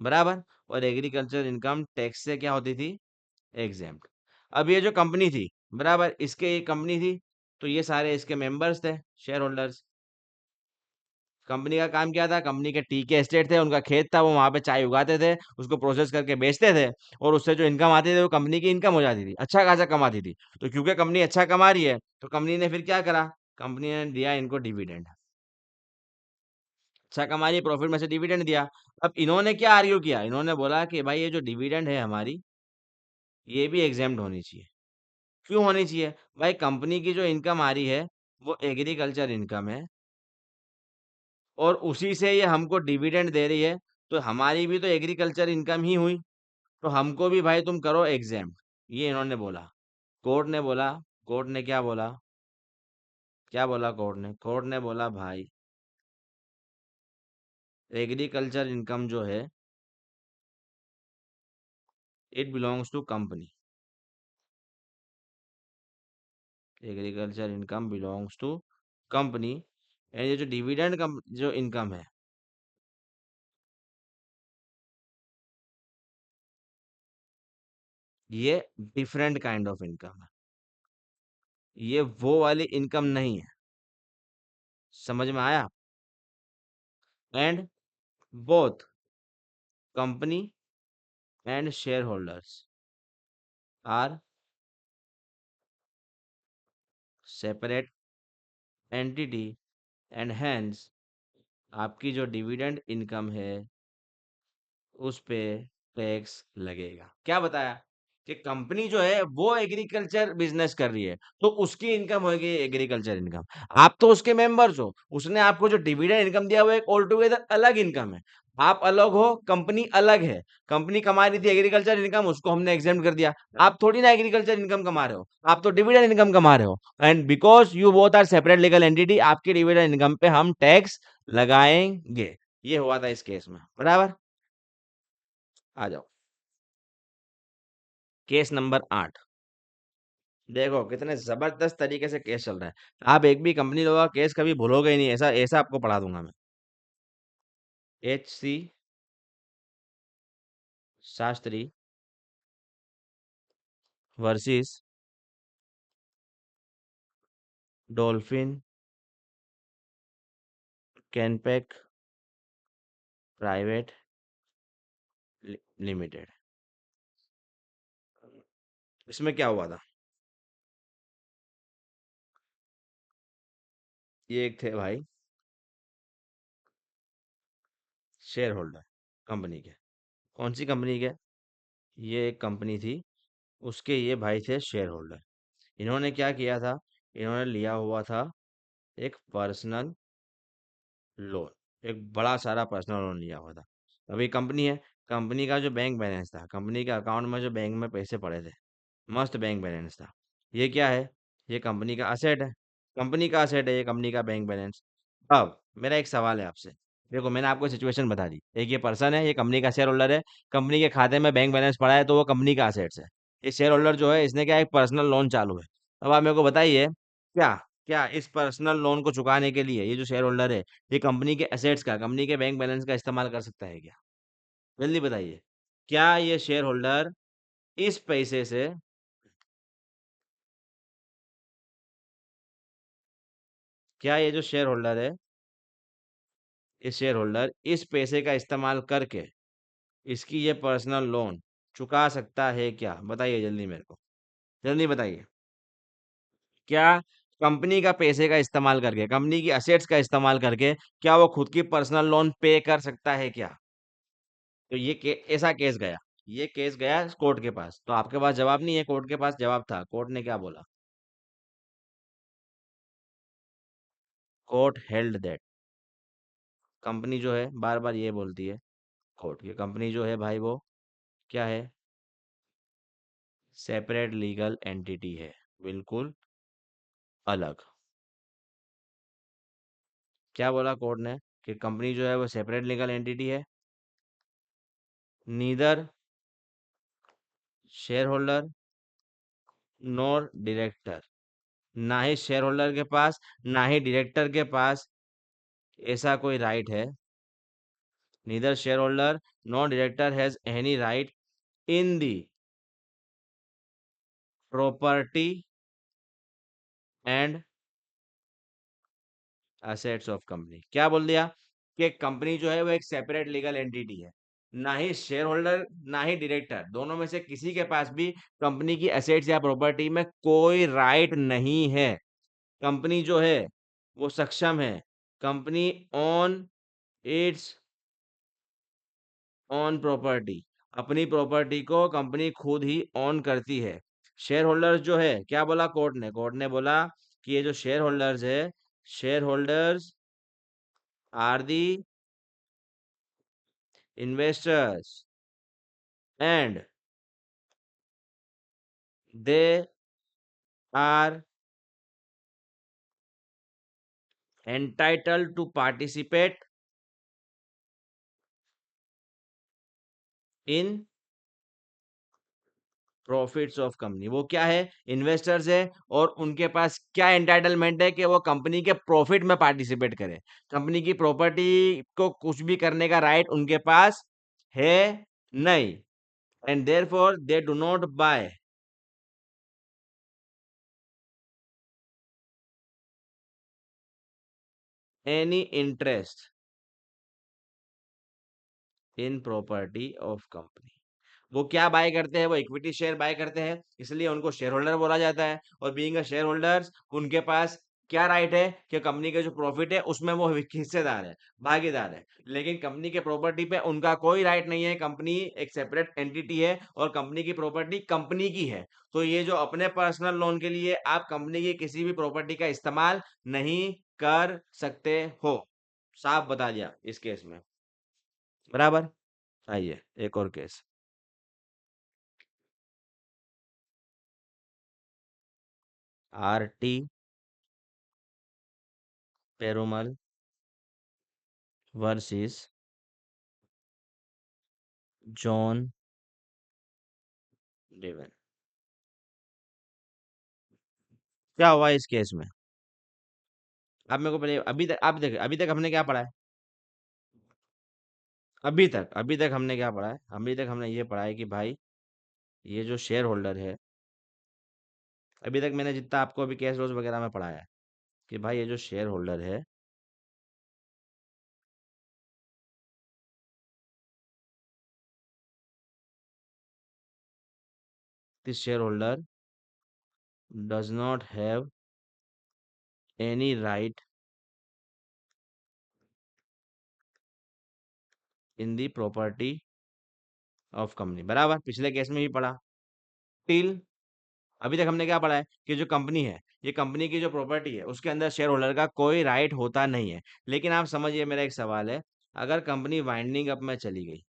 बराबर। और एग्रीकल्चर इनकम टैक्स से क्या होती थी, एग्जेम्प्ट। अब ये जो कंपनी थी, बराबर, इसके ये कंपनी थी, तो ये सारे इसके मेंबर्स थे, शेयर होल्डर्स। कंपनी का काम क्या था, कंपनी के टी के एस्टेट थे, उनका खेत था, वो वहां पे चाय उगाते थे, उसको प्रोसेस करके बेचते थे, और उससे जो इनकम आती थी वो कंपनी की इनकम हो जाती थी, अच्छा खासा कमाती थी। तो क्योंकि कंपनी अच्छा कमा रही है, तो कंपनी ने फिर क्या करा, कंपनी ने दिया इनको डिविडेंड। अच्छा कमा रही है, प्रॉफिट में से डिविडेंड दिया। अब इन्होंने क्या आर्ग्यू किया, इन्होंने बोला कि भाई ये जो डिविडेंड है हमारी, ये भी एग्जेम्प्ट होनी चाहिए। क्यों होनी चाहिए, भाई कंपनी की जो इनकम आ रही है वो एग्रीकल्चर इनकम है, और उसी से ये हमको डिविडेंड दे रही है, तो हमारी भी तो एग्रीकल्चर इनकम ही हुई, तो हमको भी भाई तुम करो एग्जेम्प्ट। ये इन्होंने बोला। कोर्ट ने बोला, कोर्ट ने क्या बोला, क्या बोला कोर्ट ने बोला भाई एग्रीकल्चर इनकम जो है, it belongs to company. Agriculture income belongs to company, and ये जो डिविडेंड जो इनकम है, ये डिफरेंट काइंड ऑफ इनकम है। ये वो वाली इनकम नहीं है। समझ में आया। And both company and shareholders are separate entity, and hence आपकी जो डिविडेंड इनकम है उस पे टैक्स लगेगा। क्या बताया कि कंपनी जो है वो एग्रीकल्चर बिजनेस कर रही है, तो उसकी इनकम होगी एग्रीकल्चर इनकम। आप तो उसके मेंबर्स हो, उसने आपको जो डिविडेंड इनकम दिया वो एक ऑल टुगेदर अलग इनकम है। आप अलग हो, कंपनी अलग है। कंपनी कमा रही थी एग्रीकल्चर इनकम, उसको हमने एग्जेम्प्ट कर दिया। आप थोड़ी ना एग्रीकल्चर इनकम कमा रहे हो, आप तो डिविडेंड इनकम कमा रहे हो। And because you both are separate legal entity, आपकी डिविडेंड इनकम पे हम टैक्स लगाएंगे। ये हुआ था इस केस में। बराबर। आ जाओ, केस नंबर 8। देखो कितने जबरदस्त तरीके से केस चल रहा है। आप एक भी कंपनी लोग का केस कभी भूलोगे ही नहीं, ऐसा ऐसा आपको पढ़ा दूंगा मैं। HC Shastri versus Dolphin Canpack private limited. इसमें क्या हुआ था, ये एक थे भाई शेयर होल्डर कंपनी के। कौन सी कंपनी के, ये एक कंपनी थी, उसके ये भाई थे शेयर होल्डर। इन्होंने क्या किया था, इन्होंने लिया हुआ था एक पर्सनल लोन, एक बड़ा सारा पर्सनल लोन लिया हुआ था। अभी कंपनी है, कंपनी का जो बैंक बैलेंस था, कंपनी के अकाउंट में जो बैंक में पैसे पड़े थे, मस्त बैंक बैलेंस था। ये क्या है? ये कंपनी का असेट है। कंपनी का असेट है ये, कंपनी का बैंक बैलेंस। अब मेरा एक सवाल है आपसे। देखो, मैंने आपको सिचुएशन बता दी। एक ये पर्सन है, ये कंपनी का शेयर होल्डर है। कंपनी के खाते में बैंक बैलेंस पड़ा है, तो वो कंपनी का असेट्स है। ये शेयर होल्डर जो है, इसने क्या, एक पर्सनल लोन चालू है। अब आप मेरे को बताइए, क्या क्या इस पर्सनल लोन को चुकाने के लिए ये जो शेयर होल्डर है, ये कंपनी के असेट्स का, कंपनी के बैंक बैलेंस का इस्तेमाल कर सकता है क्या? जल्दी बताइए। क्या ये शेयर होल्डर इस पैसे से, क्या ये जो शेयर होल्डर है, ये शेयर होल्डर इस पैसे का इस्तेमाल करके इसकी ये पर्सनल लोन चुका सकता है क्या? बताइए जल्दी मेरे को, जल्दी बताइए। क्या कंपनी का पैसे का इस्तेमाल करके, कंपनी की असेट्स का इस्तेमाल करके, क्या वो खुद की पर्सनल लोन पे कर सकता है क्या? तो ऐसा केस गया, ये केस गया कोर्ट के पास। तो आपके पास जवाब नहीं है, कोर्ट के पास जवाब था। कोर्ट ने क्या बोला? कोर्ट हेल्ड दैट, कंपनी जो है, बार बार ये बोलती है कोर्ट की, कंपनी जो है भाई, वो क्या है? सेपरेट लीगल एंटिटी है, बिल्कुल अलग। क्या बोला कोर्ट ने? कि कंपनी जो है वो सेपरेट लीगल एंटिटी है। Neither share holder nor director, ना ही शेयर होल्डर के पास, ना ही डायरेक्टर के पास ऐसा कोई राइट है। Neither share holder nor director has any right in the property and assets of company. क्या बोल दिया? कि कंपनी जो है वो एक सेपरेट लीगल एंटिटी है। ना ही शेयर होल्डर, ना ही डायरेक्टर, दोनों में से किसी के पास भी कंपनी की एसेट्स या प्रॉपर्टी में कोई राइट नहीं है। कंपनी जो है वो सक्षम है, company on it's on property, अपनी प्रॉपर्टी को कंपनी खुद ही ऑन करती है। शेयर होल्डर्स जो है, क्या बोला कोर्ट ने? कोर्ट ने बोला कि ये जो शेयर होल्डर्स है, shareholders are the investors and they are entitled to participate in profits of company. वो क्या है? इन्वेस्टर्स है, और उनके पास क्या एंटाइटलमेंट है? कि वो कंपनी के प्रॉफिट में पार्टिसिपेट करें। कंपनी की प्रॉपर्टी को कुछ भी करने का राइट उनके पास है नहीं। And therefore they do not by any interest in property of company. वो क्या बाय करते हैं? वो इक्विटी शेयर बाय करते हैं, इसलिए उनको शेयर होल्डर बोला जाता है। और बीइंग अ शेयर होल्डर्स, उनके पास क्या राइट है? कि कंपनी के जो प्रॉफिट है उसमें वो हिस्सेदार है, भागीदार है। लेकिन कंपनी के प्रॉपर्टी पे उनका कोई राइट नहीं है। कंपनी एक सेपरेट एंटिटी है, और कंपनी की प्रॉपर्टी कंपनी की है। तो ये जो अपने पर्सनल लोन के लिए आप कंपनी की किसी भी प्रॉपर्टी का इस्तेमाल नहीं कर सकते हो। साफ बता दिया इस केस में। बराबर। आइए एक और case. RT Perumal versus John Deavin. क्या हुआ इस केस में? आप मेरे को पहले, अभी तक हमने क्या पढ़ा है? अभी तक हमने क्या पढ़ा है? अभी तक हमने ये पढ़ा है कि भाई, ये जो शेयर होल्डर है, अभी तक मैंने जितना आपको अभी केस रोज वगैरह में पढ़ाया है, कि भाई ये जो शेयर होल्डर है, this share holder does not have any right in the property of company. बराबर, पिछले केस में भी पढ़ा। टिल, अभी तक हमने क्या पढ़ा है? कि जो कंपनी है, ये कंपनी की जो प्रॉपर्टी है, उसके अंदर शेयर होल्डर का कोई राइट होता नहीं है। लेकिन आप समझिए, मेरा एक सवाल है, अगर कंपनी वाइंडिंग अप में चली गई,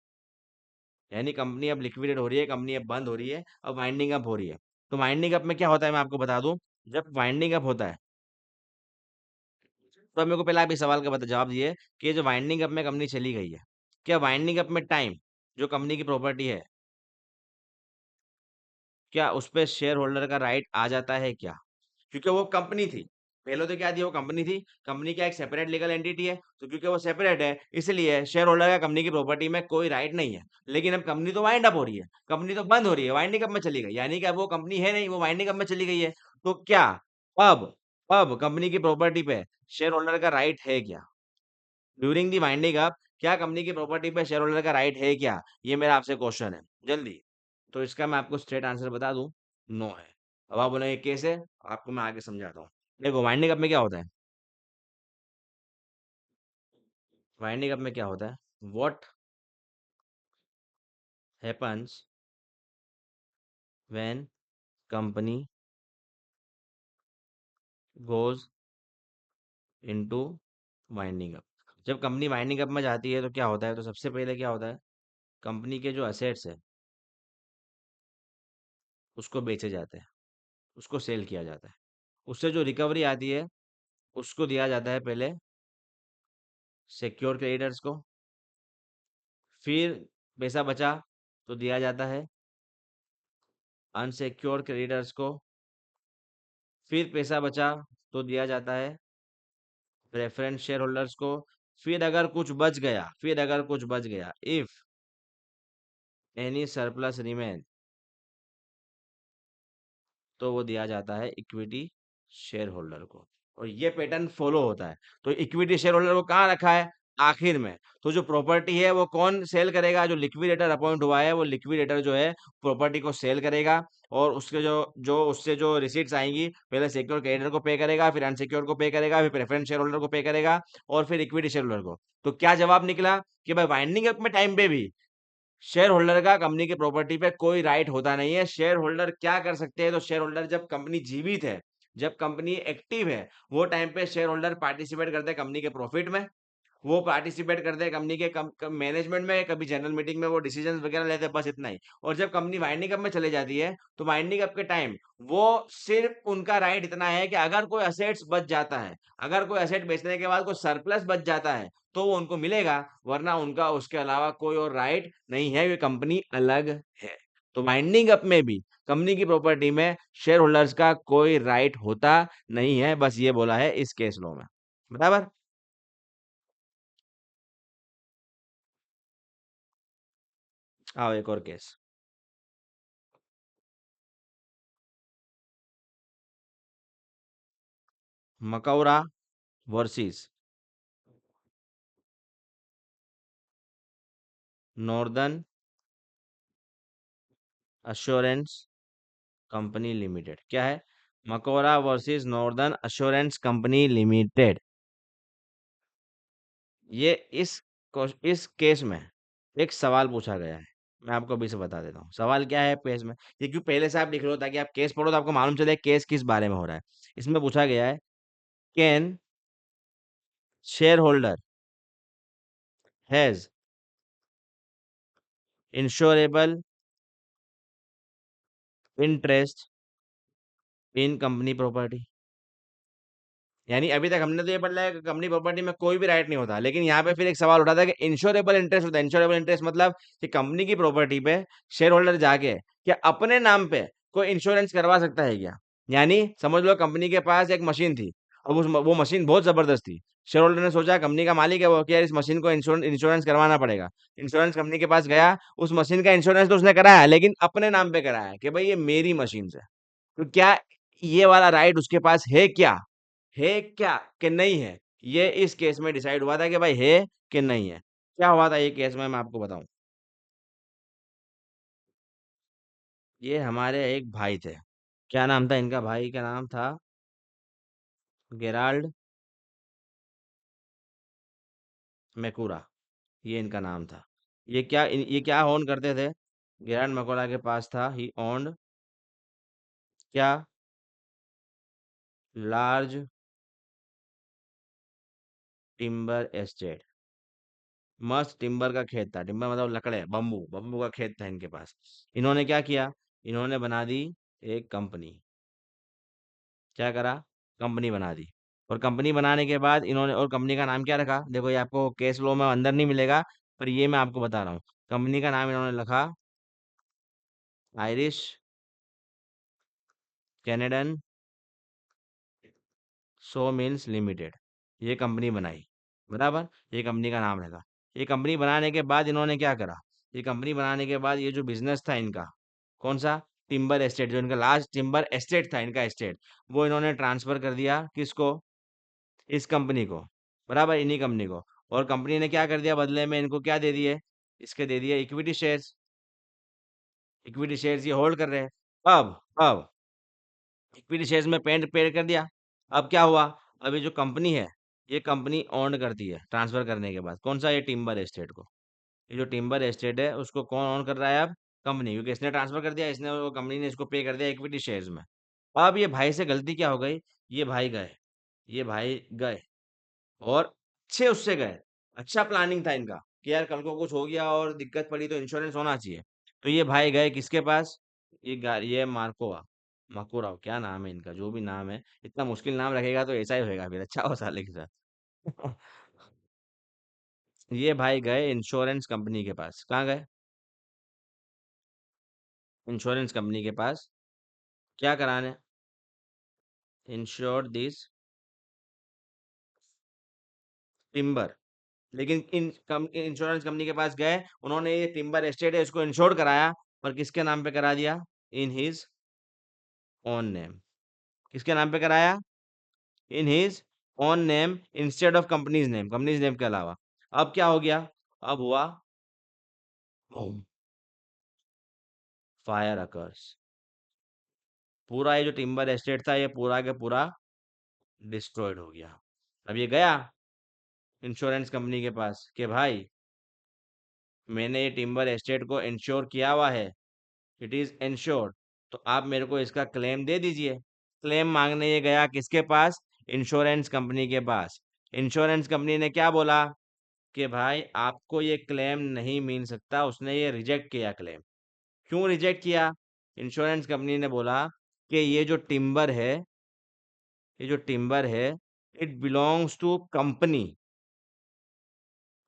यानी कंपनी अब लिक्विडेट हो रही है, कंपनी अब बंद हो रही है, अब वाइंडिंग अप हो रही है। तो वाइंडिंग अप में क्या होता है मैं आपको बता दूं, जब वाइंडिंग अप होता है, तो अब मेरे को पहले आप इस सवाल का जवाब दिए कि जो वाइंडिंग अप में कंपनी चली गई है, क्या वाइंडिंग अप में टाइम जो कंपनी की प्रॉपर्टी है, क्या उस पे शेयर होल्डर का राइट आ जाता है क्या? क्योंकि वो कंपनी थी, पहले तो क्या थी, वो कंपनी थी, कंपनी क्या एक सेपरेट लीगल एंटिटी है, तो क्योंकि वो सेपरेट है इसलिए शेयर होल्डर का कंपनी की प्रॉपर्टी में कोई राइट नहीं है। लेकिन अब कंपनी तो वाइंड अप हो रही है, कंपनी तो बंद हो रही है, वाइंडिंग अप में चली गई, यानी कि अब वो कंपनी है नहीं, वो वाइंडिंग अप में चली गई है। तो क्या अब अब कंपनी की प्रॉपर्टी पे शेयर होल्डर का राइट है क्या? ड्यूरिंग दी वाइंडिंग अप क्या कंपनी की प्रॉपर्टी पे शेयर होल्डर का राइट है क्या? ये मेरा आपसे क्वेश्चन है, जल्दी। तो इसका मैं आपको स्ट्रेट आंसर बता दूं, नो है। अब आप बोलेंगे कैसे, आपको मैं आगे समझाता हूँ। देखो वाइंडिंग अप में क्या होता है, वाइंडिंग अप में क्या होता है, what happens when company goes into winding up. जब कंपनी वाइंडिंग अप में जाती है तो क्या होता है, तो सबसे पहले क्या होता है, कंपनी के जो असेट्स है उसको बेचे जाते हैं, उसको सेल किया जाता है, उससे जो रिकवरी आती है उसको दिया जाता है पहले सिक्योर क्रेडिटर्स को, फिर पैसा बचा तो दिया जाता है अनसिक्योर क्रेडिटर्स को, फिर पैसा बचा तो दिया जाता है प्रेफरेंस शेयर होल्डर्स को, फिर अगर कुछ बच गया, फिर अगर कुछ बच गया, इफ एनी सरप्लस रिमेन, तो वो दिया जाता है इक्विटी शेयर होल्डर को। और ये पैटर्न फॉलो होता है। तो इक्विटी शेयर होल्डर को कहाँ रखा है, आखिर में। तो जो प्रॉपर्टी है वो कौन सेल करेगा, जो लिक्विडेटर अपॉइंट हुआ है वो लिक्विडेटर जो है प्रॉपर्टी को सेल करेगा, और उसके जो जो उससे जो रिसीट्स आएंगी पहले सिक्योर क्रेडिटर को पे करेगा, फिर अनसिक्योर को पे करेगा, फिर प्रेफरेंस शेयर होल्डर को पे करेगा, और फिर इक्विटी शेयर होल्डर को। तो क्या जवाब निकला कि भाई वाइंडिंग अप में टाइम पे भी शेयर होल्डर का कंपनी की प्रॉपर्टी पे कोई राइट होता नहीं है। शेयर होल्डर क्या कर सकते हैं, तो शेयर होल्डर जब कंपनी जीवित है, जब कंपनी एक्टिव है, वो टाइम पे शेयर होल्डर पार्टिसिपेट करते हैं कंपनी के प्रॉफिट में, वो पार्टिसिपेट करते हैं कंपनी के मैनेजमेंट में, कभी जनरल मीटिंग में वो डिसीजन वगैरह लेते हैं, बस इतना ही। और जब कंपनी वाइंडिंग अप में चले जाती है तो वाइंडिंग अप के टाइम वो सिर्फ उनका राइट इतना है कि अगर कोई असेट्स बच जाता है, अगर कोई असेट बेचने के बाद कोई सरप्लस बच जाता है तो वो उनको मिलेगा, वरना उनका उसके अलावा कोई और राइट नहीं है, ये कंपनी अलग है। तो वाइंडिंग अप में भी कंपनी की प्रॉपर्टी में शेयर होल्डर्स का कोई राइट होता नहीं है, बस ये बोला है इस केस लॉ में, बराबर। आओ एक और case, Macaura versus northern assurance company limited. क्या है, Macaura versus northern assurance company limited. ये इस केस में एक सवाल पूछा गया है, मैं आपको अभी से बता देता हूँ सवाल क्या है केस में। ये क्यों पहले से आप लिख लो ताकि आप केस पढ़ो तो आपको मालूम चले केस किस बारे में हो रहा है। इसमें पूछा गया है, can share holder has insurable interest in company property. यानी अभी तक हमने तो ये पढ़ा है कि कंपनी प्रॉपर्टी में कोई भी राइट नहीं होता, लेकिन यहाँ पे फिर एक सवाल उठा था कि इंश्योरेबल इंटरेस्ट होता है। इंश्योरेबल इंटरेस्ट मतलब कि कंपनी की प्रॉपर्टी पे शेयर होल्डर जाके क्या अपने नाम पे कोई इंश्योरेंस करवा सकता है क्या? यानी समझ लो कंपनी के पास एक मशीन थी, अब वो मशीन बहुत जबरदस्त थी। शेयर होल्डर ने सोचा, कंपनी का मालिक है वो, कि यार इस मशीन को इंश्योरेंस करवाना पड़ेगा। इंश्योरेंस कंपनी के पास गया, उस मशीन का इंश्योरेंस तो उसने कराया, लेकिन अपने नाम पे कराया कि भाई ये मेरी मशीन है। तो क्या ये वाला राइट उसके पास है क्या कि नहीं है? ये इस केस में डिसाइड हुआ था कि भाई है कि नहीं है। क्या हुआ था ये केस में, मैं आपको बताऊं। ये हमारे एक भाई थे, क्या नाम था इनका, भाई का नाम था गेराल्ड मैकुरा, ये इनका नाम था। ये क्या ओन करते थे, गेराल्ड मैकुरा के पास था, ही ओन्ड क्या, लार्ज टिम्बर एस्टेट। मस्त टिम्बर का खेत था, टिम्बर मतलब लकड़े, बम्बू, बम्बू का खेत था इनके पास। इन्होंने क्या किया, इन्होंने बना दी एक कंपनी। क्या करा, कंपनी बना दी। और कंपनी बनाने के बाद इन्होंने, और कंपनी का नाम क्या रखा, देखो ये आपको केस लो में अंदर नहीं मिलेगा, पर ये मैं आपको बता रहा हूँ। कंपनी का नाम इन्होंने रखा आयरिश कैनेडन सो मिल्स लिमिटेड। ये कंपनी बनाई, बराबर, ये कंपनी का नाम रखा। ये कंपनी बनाने के बाद इन्होंने क्या करा, ये कंपनी बनाने के बाद ये जो बिजनेस था इनका, कौन सा, टिम्बर एस्टेट, जो इनका लास्ट टिम्बर एस्टेट था, इनका एस्टेट, वो इन्होंने ट्रांसफर कर दिया किसको, इस कंपनी को, बराबर, इन्हीं कंपनी को। और कंपनी ने क्या कर दिया बदले में, इनको क्या दे दिए, इसके दे दिए इक्विटी शेयर्स। इक्विटी शेयर्स ये होल्ड कर रहे हैं। अब इक्विटी शेयर्स में पेड कर दिया। अब क्या हुआ, अब ये जो कंपनी है, ये कंपनी ओन करती है ट्रांसफर करने के बाद, कौन सा, ये टिम्बर एस्टेट को। ये जो टिम्बर एस्टेट है उसको कौन ओन कर रहा है अब, कंपनी, क्योंकि इसने ट्रांसफर कर दिया, इसने, वो कंपनी ने इसको पे कर दिया इक्विटी शेयर्स में। अब ये भाई से गलती क्या हो गई, ये भाई गए, ये भाई गए और अच्छे उससे गए, अच्छा प्लानिंग था इनका कि यार कल को कुछ हो गया और दिक्कत पड़ी तो इंश्योरेंस होना चाहिए। तो ये भाई गए किसके पास, ये मार्कोवा, मकुराव, क्या नाम है इनका, जो भी नाम है, इतना मुश्किल नाम रखेगा तो ऐसा ही होएगा फिर, अच्छा हो साले के साथ। ये भाई गए इंश्योरेंस कंपनी के पास, कहाँ गए, इंश्योरेंस कंपनी के पास, क्या कराने, इंश्योर दिस टिम्बर। लेकिन इंश्योरेंस कंपनी के पास गए, उन्होंने ये टिम्बर एस्टेट है इसको इंश्योर कराया, पर किसके नाम पे करा दिया, इन हिज ओन नेम। किसके नाम पे कराया, in his own name instead of companies name के अलावा। अब क्या हो गया, अब हुआ फायर अकर्स, पूरा ये जो टिम्बर एस्टेट था ये पूरा के पूरा डिस्ट्रॉयड हो गया। अब ये गया इंश्योरेंस कंपनी के पास कि भाई मैंने ये टिम्बर एस्टेट को इंश्योर किया हुआ है, इट इज इंश्योर्ड, तो आप मेरे को इसका क्लेम दे दीजिए। क्लेम मांगने ये गया किसके पास, इंश्योरेंस कंपनी के पास। इंश्योरेंस कंपनी ने क्या बोला कि भाई आपको ये क्लेम नहीं मिल सकता, उसने ये रिजेक्ट किया क्लेम। क्यों रिजेक्ट किया, इंश्योरेंस कंपनी ने बोला कि ये जो टिम्बर है, it belongs to company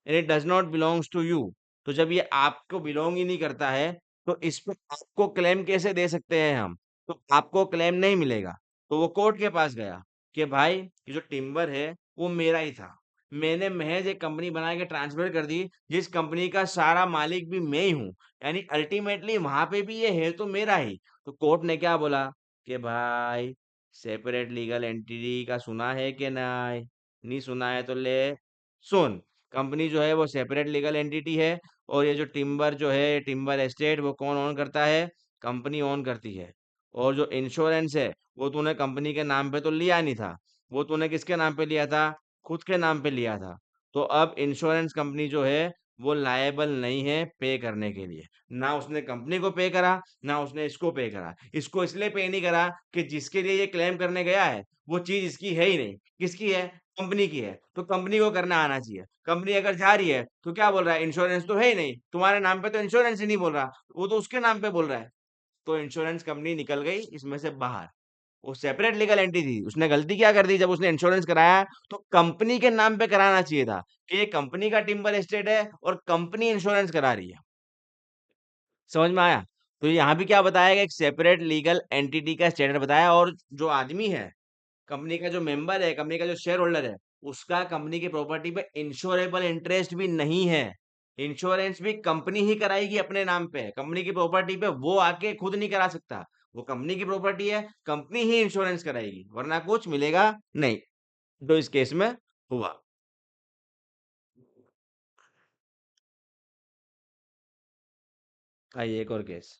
and it does not belongs to you. तो जब ये आपको बिलोंग ही नहीं करता है, तो इस पे आपको क्लेम कैसे दे सकते हैं हम, तो आपको क्लेम नहीं मिलेगा। तो वो कोर्ट के पास गया कि भाई ये जो टिम्बर है वो मेरा ही था, मैंने महज एक कंपनी बना के ट्रांसफर कर दी, जिस कंपनी का सारा मालिक भी मैं ही हूँ, यानी अल्टीमेटली वहां पे भी ये है तो मेरा ही। तो कोर्ट ने क्या बोला कि भाई सेपरेट लीगल एंटिटी का सुना है कि नहीं, नहीं सुना है तो ले सुन। कंपनी जो है वो सेपरेट लीगल एंटिटी है, और ये जो टिम्बर जो है, टिम्बर एस्टेट, वो कौन ओन करता है, कंपनी ओन करती है। और जो इंश्योरेंस है वो तूने कंपनी के नाम पे तो लिया नहीं था, वो तूने किसके नाम पे लिया था, खुद के नाम पे लिया था। तो अब इंश्योरेंस कंपनी जो है वो लायबल नहीं है पे करने के लिए, ना उसने कंपनी को पे करा, ना उसने इसको पे करा। इसको इसलिए पे नहीं करा कि जिसके लिए ये क्लेम करने गया है वो चीज इसकी है ही नहीं। किसकी है, कंपनी की है, तो कंपनी को करना आना चाहिए। कंपनी अगर जा रही है तो क्या बोल रहा है, इंश्योरेंस तो है ही नहीं तुम्हारे नाम पे, तो इंश्योरेंस ही नहीं बोल रहा, वो तो उसके नाम पे बोल रहा है। तो इंश्योरेंस कंपनी निकल गई इसमें से बाहर, वो सेपरेट लीगल एंटिटी थी। उसने गलती क्या कर दी, जब उसने इंश्योरेंस कराया तो कंपनी के नाम पे कराना चाहिए था कि ये कंपनी का टिम्बर एस्टेट है और कंपनी इंश्योरेंस करा रही है। समझ में आया। तो यहाँ भी क्या बताया गया, एक सेपरेट लीगल एंटिटी का स्टेटस बताया, और जो आदमी है, कंपनी का जो मेंबर है, कंपनी का जो शेयर होल्डर है, उसका कंपनी की प्रॉपर्टी पे इंश्योरेबल इंटरेस्ट भी नहीं है। इंश्योरेंस भी कंपनी ही कराएगी अपने नाम पे, कंपनी की प्रॉपर्टी पे वो आके खुद नहीं करा सकता। वो कंपनी की प्रॉपर्टी है, कंपनी ही इंश्योरेंस कराएगी, वरना कुछ मिलेगा नहीं। तो इस केस में हुआ। आइए एक और केस,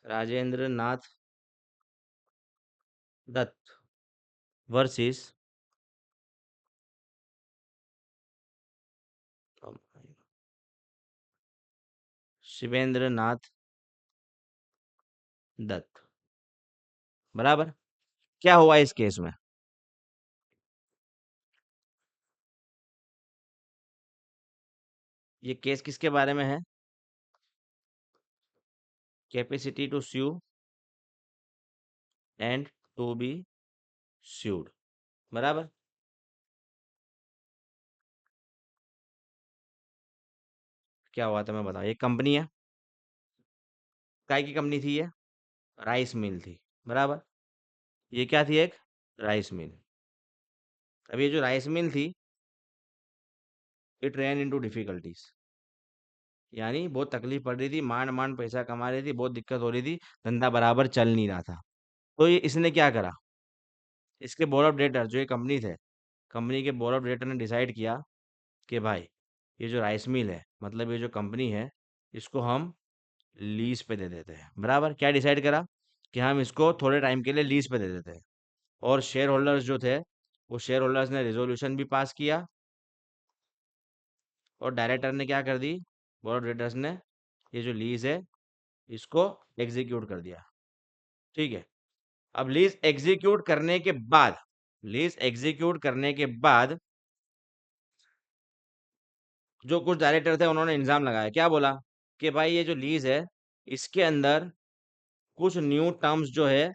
राजेंद्र नाथ दत्त वर्सेस शिवेंद्र नाथ दत्त, बराबर। क्या हुआ इस केस में? ये केस किसके बारे में है? Capacity to sue and to be sued, बराबर। क्या हुआ था मैं बताऊं, एक कंपनी है। काय की कंपनी थी ये? राइस मिल थी, बराबर। ये क्या थी? एक राइस मिल। अब ये जो राइस मिल थी, इट रैन इनटू डिफिकल्टीज, यानी बहुत तकलीफ पड़ रही थी, मांड मांड पैसा कमा रही थी, बहुत दिक्कत हो रही थी, धंधा बराबर चल नहीं रहा था। तो ये इसने क्या करा, इसके बोर्ड ऑफ डायरेक्टर जो ये कंपनी थे, कंपनी के बोर्ड ऑफ डायरेक्टर ने डिसाइड किया कि भाई ये जो राइस मिल है, मतलब ये जो कंपनी है, इसको हम लीज पे दे देते हैं, बराबर। क्या डिसाइड करा कि हम इसको थोड़े टाइम के लिए लीज पे दे देते हैं। और शेयर होल्डर्स जो थे, वो शेयर होल्डर्स ने रेजोल्यूशन भी पास किया, और डायरेक्टर ने क्या कर दी, बोर्ड ऑफ डायरेक्टर्स ने ये जो लीज है, इसको एग्जीक्यूट कर दिया। ठीक है। अब लीज एग्जीक्यूट करने के बाद, लीज एग्जीक्यूट करने के बाद जो कुछ डायरेक्टर थे, उन्होंने इल्जाम लगाया, क्या बोला कि भाई ये जो लीज है, इसके अंदर कुछ न्यू टर्म्स जो है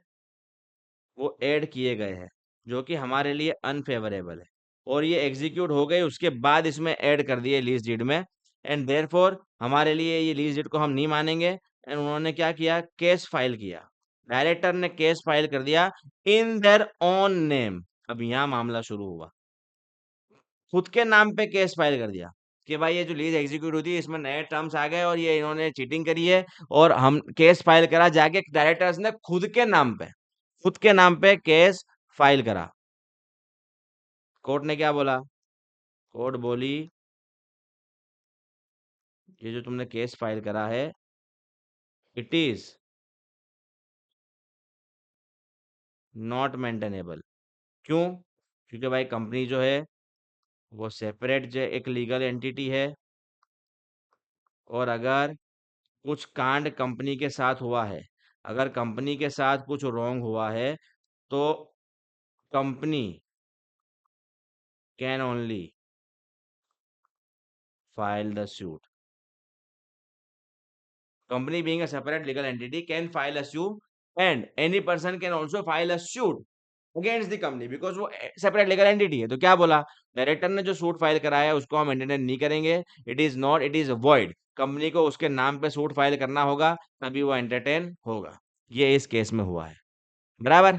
वो ऐड किए गए हैं, जो कि हमारे लिए अनफेवरेबल है, और ये एग्जीक्यूट हो गए उसके बाद इसमें ऐड कर दिए लीज डीड में, एंड देयरफॉर हमारे लिए ये लीज डीड को हम नहीं मानेंगे। एंड उन्होंने क्या किया, केस फाइल किया। डायरेक्टर ने केस फाइल कर दिया इन देयर ओन नेम। अब यहाँ मामला शुरू हुआ, खुद के नाम पे केस फाइल कर दिया कि भाई ये जो लीज एग्जीक्यूट हुई थी, इसमें नए टर्म्स आ गए और ये इन्होंने चीटिंग करी है, और हम केस फाइल करा जाके डायरेक्टर्स ने खुद के नाम पे, खुद के नाम पे केस फाइल करा। कोर्ट ने क्या बोला? कोर्ट बोली ये जो तुमने केस फाइल करा है, इट इज नॉट मेंटेनेबल। क्यों? क्योंकि भाई कंपनी जो है वो सेपरेट जो एक लीगल एंटिटी है, और अगर कुछ कांड कंपनी के साथ हुआ है, अगर कंपनी के साथ कुछ रॉन्ग हुआ है, तो company can only file the suit. Company being a separate legal entity can file a suit, and any person can also file a suit against the company because वो separate legal entity है। तो क्या बोला, director ने जो suit file कराया है उसको हम एंटरटेन नहीं करेंगे, it is not, it is void. Company को उसके नाम पे सूट फाइल करना होगा, तभी वो एंटरटेन होगा। ये इस केस में हुआ है, बराबर।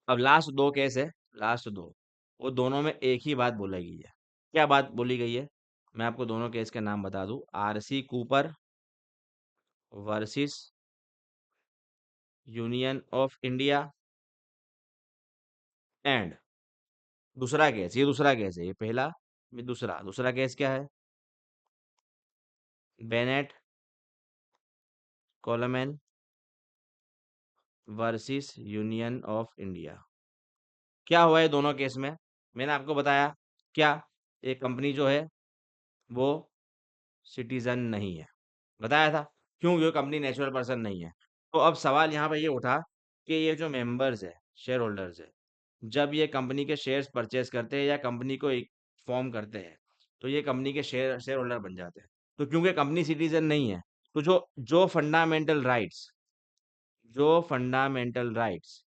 अब लास्ट दो केस है, लास्ट दो, वो दोनों में एक ही बात बोली गई है। क्या बात बोली गई है? मैं आपको दोनों केस के नाम बता दूं, RC Cooper versus union of India, and दूसरा केस, ये दूसरा केस है, ये पहला, ये दूसरा, दूसरा केस क्या है, Bennett Coleman versus union of India. क्या हुआ है दोनों केस में? मैंने आपको बताया क्या, एक कंपनी जो है वो सिटीजन नहीं है, बताया था। क्यों? क्योंकि कंपनी नेचुरल पर्सन नहीं है। तो अब सवाल यहाँ पे ये उठा कि ये जो मेंबर्स है, शेयर होल्डर्स है, जब ये कंपनी के शेयर्स परचेज करते हैं या कंपनी को एक फॉर्म करते हैं, तो ये कंपनी के शेयर शेयर होल्डर बन जाते हैं। तो क्योंकि कंपनी सिटीजन नहीं है, तो जो जो फंडामेंटल राइट्स, जो फंडामेंटल राइट्स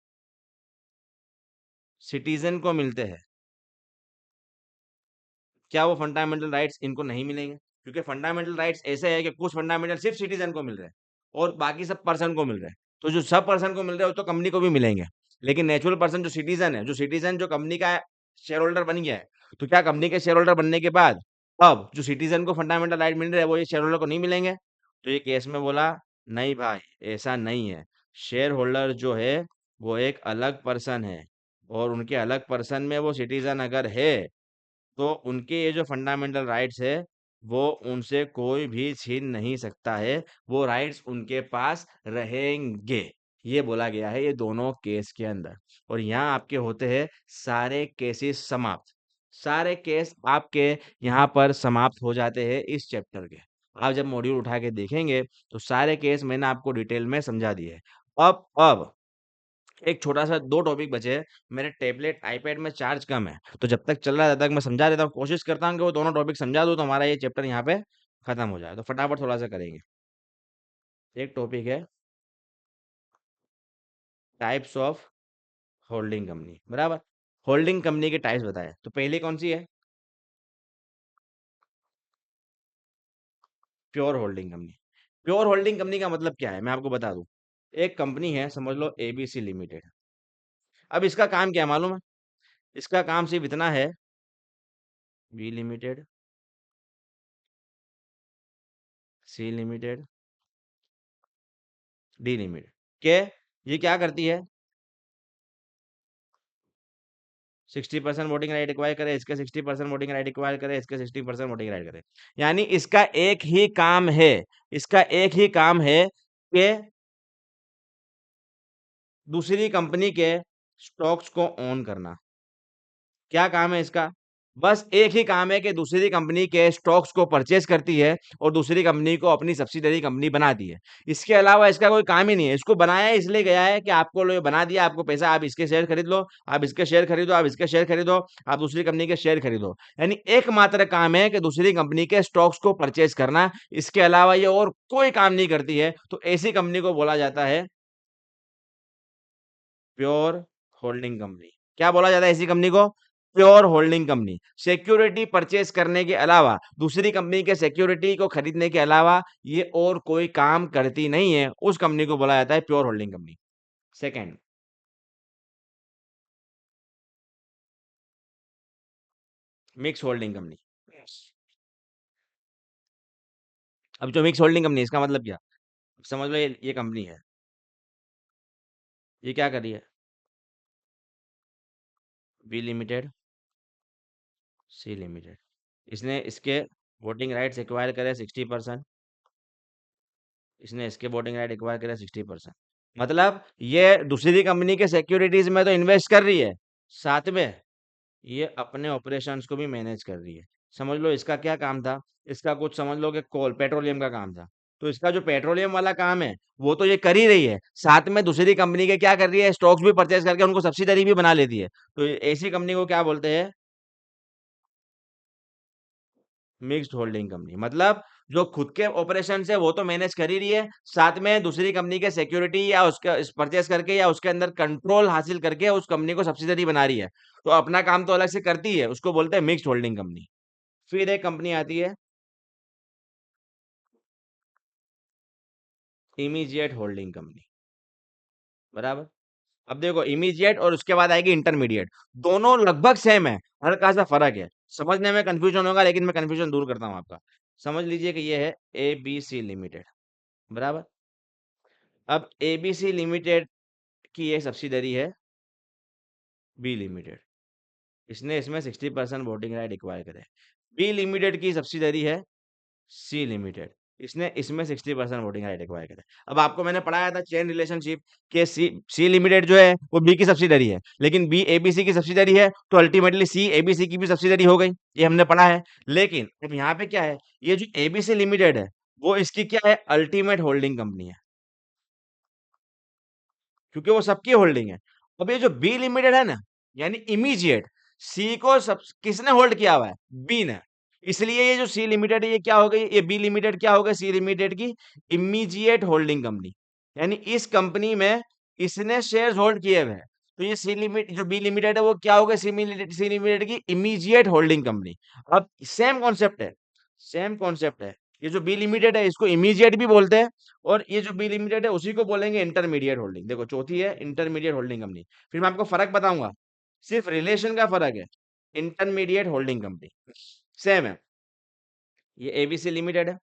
सिटीजन को मिलते हैं, क्या वो फंडामेंटल राइट्स इनको नहीं मिलेंगे? क्योंकि फंडामेंटल राइट्स ऐसे है कि कुछ फंडामेंटल सिर्फ सिटीजन को मिल रहे हैं, और बाकी सब पर्सन को मिल रहे हैं। तो जो सब पर्सन को मिल रहे हैं वो तो कंपनी को भी मिलेंगे, लेकिन नेचुरल पर्सन जो सिटीजन है, जो सिटीजन जो कंपनी का शेयर होल्डर बन गया है, तो क्या कंपनी के शेयर होल्डर बनने के बाद अब जो सिटीजन को फंडामेंटल राइट मिल रहे हैं वो ये शेयर होल्डर को नहीं मिलेंगे? तो ये केस में बोला नहीं भाई, ऐसा नहीं है। शेयर होल्डर जो है वो एक अलग पर्सन है, और उनके अलग पर्सन में वो सिटीजन अगर है, तो उनके ये जो फंडामेंटल राइट्स है वो उनसे कोई भी छीन नहीं सकता है, वो राइट्स उनके पास रहेंगे। ये बोला गया है ये दोनों केस के अंदर। और यहाँ आपके होते हैं सारे केसेस समाप्त, सारे केस आपके यहाँ पर समाप्त हो जाते हैं इस चैप्टर के। आप जब मॉड्यूल उठा के देखेंगे तो सारे केस मैंने आपको डिटेल में समझा दिए हैं। अब एक छोटा सा दो टॉपिक बचे हैं। मेरे टैबलेट आईपैड में चार्ज कम है, तो जब तक चल रहा है तब तक मैं समझा देता हूँ, कोशिश करता हूँ कि वो दोनों टॉपिक समझा दूँ तो हमारा ये चैप्टर यहाँ पे खत्म हो जाए। तो फटाफट थोड़ा सा करेंगे। एक टॉपिक है टाइप्स ऑफ होल्डिंग कंपनी, बराबर। होल्डिंग कंपनी के टाइप्स बताए, तो पहली कौन सी है? Pure holding company. Pure holding company का मतलब क्या है, मैं आपको बता दूं। एक कंपनी है, समझ लो एबीसी लिमिटेड। अब इसका काम क्या है मालूम है? इसका काम सिर्फ इतना है, B limited, C limited, D limited के, ये क्या करती है? 60% वोटिंग राइट एक्वायर करे, इसके 60% वोटिंग राइट एक्वायर करे, इसके 60% वोटिंग राइट करे। यानी इसका एक ही काम है, इसका एक ही काम है कि दूसरी कंपनी के स्टॉक्स को ओन करना। क्या काम है इसका? बस एक ही काम है कि दूसरी कंपनी के स्टॉक्स को परचेज करती है और दूसरी कंपनी को अपनी सब्सिडरी कंपनी बनाती है। इसके अलावा इसका कोई काम ही नहीं है। इसको बनाया इसलिए गया है कि आपको लो बना दिया, आपको पैसा, आप इसके शेयर खरीद लो, आप इसके शेयर खरीदो, आप इसके शेयर खरीदो, आप दूसरी कंपनी के शेयर खरीदो। यानी एकमात्र काम है कि दूसरी कंपनी के स्टॉक्स को परचेज करना। इसके अलावा ये और कोई काम नहीं करती है। तो ऐसी कंपनी को बोला जाता है प्योर होल्डिंग कंपनी। क्या बोला जाता है ऐसी कंपनी को? Pure holding company. Security purchase करने के अलावा, दूसरी कंपनी के सिक्योरिटी को खरीदने के अलावा ये और कोई काम करती नहीं है, उस कंपनी को बोला जाता है pure holding company. Second, mix holding company. अब जो मिक्स होल्डिंग कंपनी, इसका मतलब क्या? समझ लो ये कंपनी है, ये क्या कर रही है? बी लिमिटेड, सी लिमिटेड, इसने इसके वोटिंग राइट्स एक्वायर करे 60%, इसने इसके वोटिंग राइट एक्वायर करे 60%। मतलब ये दूसरी कंपनी के सिक्योरिटीज में तो इन्वेस्ट कर रही है, साथ में ये अपने ऑपरेशंस को भी मैनेज कर रही है। समझ लो इसका क्या काम था? इसका कुछ समझ लो कि कोल पेट्रोलियम का काम था। तो इसका जो पेट्रोलियम वाला काम है वो तो ये कर ही रही है, साथ में दूसरी कंपनी के क्या कर रही है? स्टॉक्स भी परचेज करके उनको सब्सिडरी भी बना लेती है। तो ऐसी कंपनी को क्या बोलते हैं? Mixed holding company. मतलब जो खुद के ऑपरेशन है वो तो मैनेज कर ही रही है, साथ में दूसरी कंपनी के सिक्योरिटी या उसका परचेस करके या उसके अंदर कंट्रोल हासिल करके उस कंपनी को सब्सिडरी बना रही है। तो अपना काम तो अलग से करती है, उसको बोलते हैं मिक्स्ड होल्डिंग कंपनी। फिर एक कंपनी आती है इमीडिएट होल्डिंग कंपनी, बराबर। अब देखो इमीडिएट और उसके बाद आएगी इंटरमीडिएट, दोनों लगभग सेम है, हल्का सा फर्क है। समझने में कंफ्यूजन होगा लेकिन मैं कंफ्यूजन दूर करता हूं आपका। समझ लीजिए कि ये है एबीसी लिमिटेड, बराबर। अब एबीसी लिमिटेड की ये सब्सिडरी है बी लिमिटेड, इसने इसमें 60% वोटिंग राइट एक्वायर करे। बी लिमिटेड की सब्सिडरी है सी लिमिटेड, इसने इसमें 60% वोटिंग राइट एक्वायर करे। अब आपको मैंने पढ़ाया था चेन रिलेशनशिप के सी लिमिटेड जो है वो बी की सब्सिडरी है, लेकिन बी एबीसी की सब्सिडरी है, तो अल्टीमेटली सी एबीसी की भी सब्सिडरी हो गई। ये हमने पढ़ा है। लेकिन अब यहाँ पे क्या है, ये जो एबीसी लिमिटेड है वो इसकी क्या है? अल्टीमेट होल्डिंग कंपनी है, क्योंकि वो सबकी होल्डिंग है। अब ये जो बी लिमिटेड है ना, यानी इमीजिएट, सी को सब किसने होल्ड किया हुआ है? बी ने। इसलिए ये जो सी लिमिटेड है ये क्या हो गई? ये बी लिमिटेड क्या हो गई? सी लिमिटेड की इमीजिएट होल्डिंग कंपनी। यानी इस कंपनी में इसने शेयर्स होल्ड किए हुए हैं। तो ये सी लिमिट जो बी लिमिटेड है वो क्या हो गई? सी लिमिटेड की इमीजिएट होल्डिंग कंपनी। अब सेम कॉन्सेप्ट है, सेम कॉन्सेप्ट है। ये जो बी लिमिटेड है इसको इमीजिएट भी बोलते हैं, और ये जो बी लिमिटेड है उसी को बोलेंगे इंटरमीडिएट होल्डिंग। देखो चौथी है इंटरमीडिएट होल्डिंग कंपनी। फिर मैं आपको फर्क बताऊंगा, सिर्फ रिलेशन का फर्क है। इंटरमीडिएट होल्डिंग कंपनी सेम है। ये एबीसी लिमिटेड है,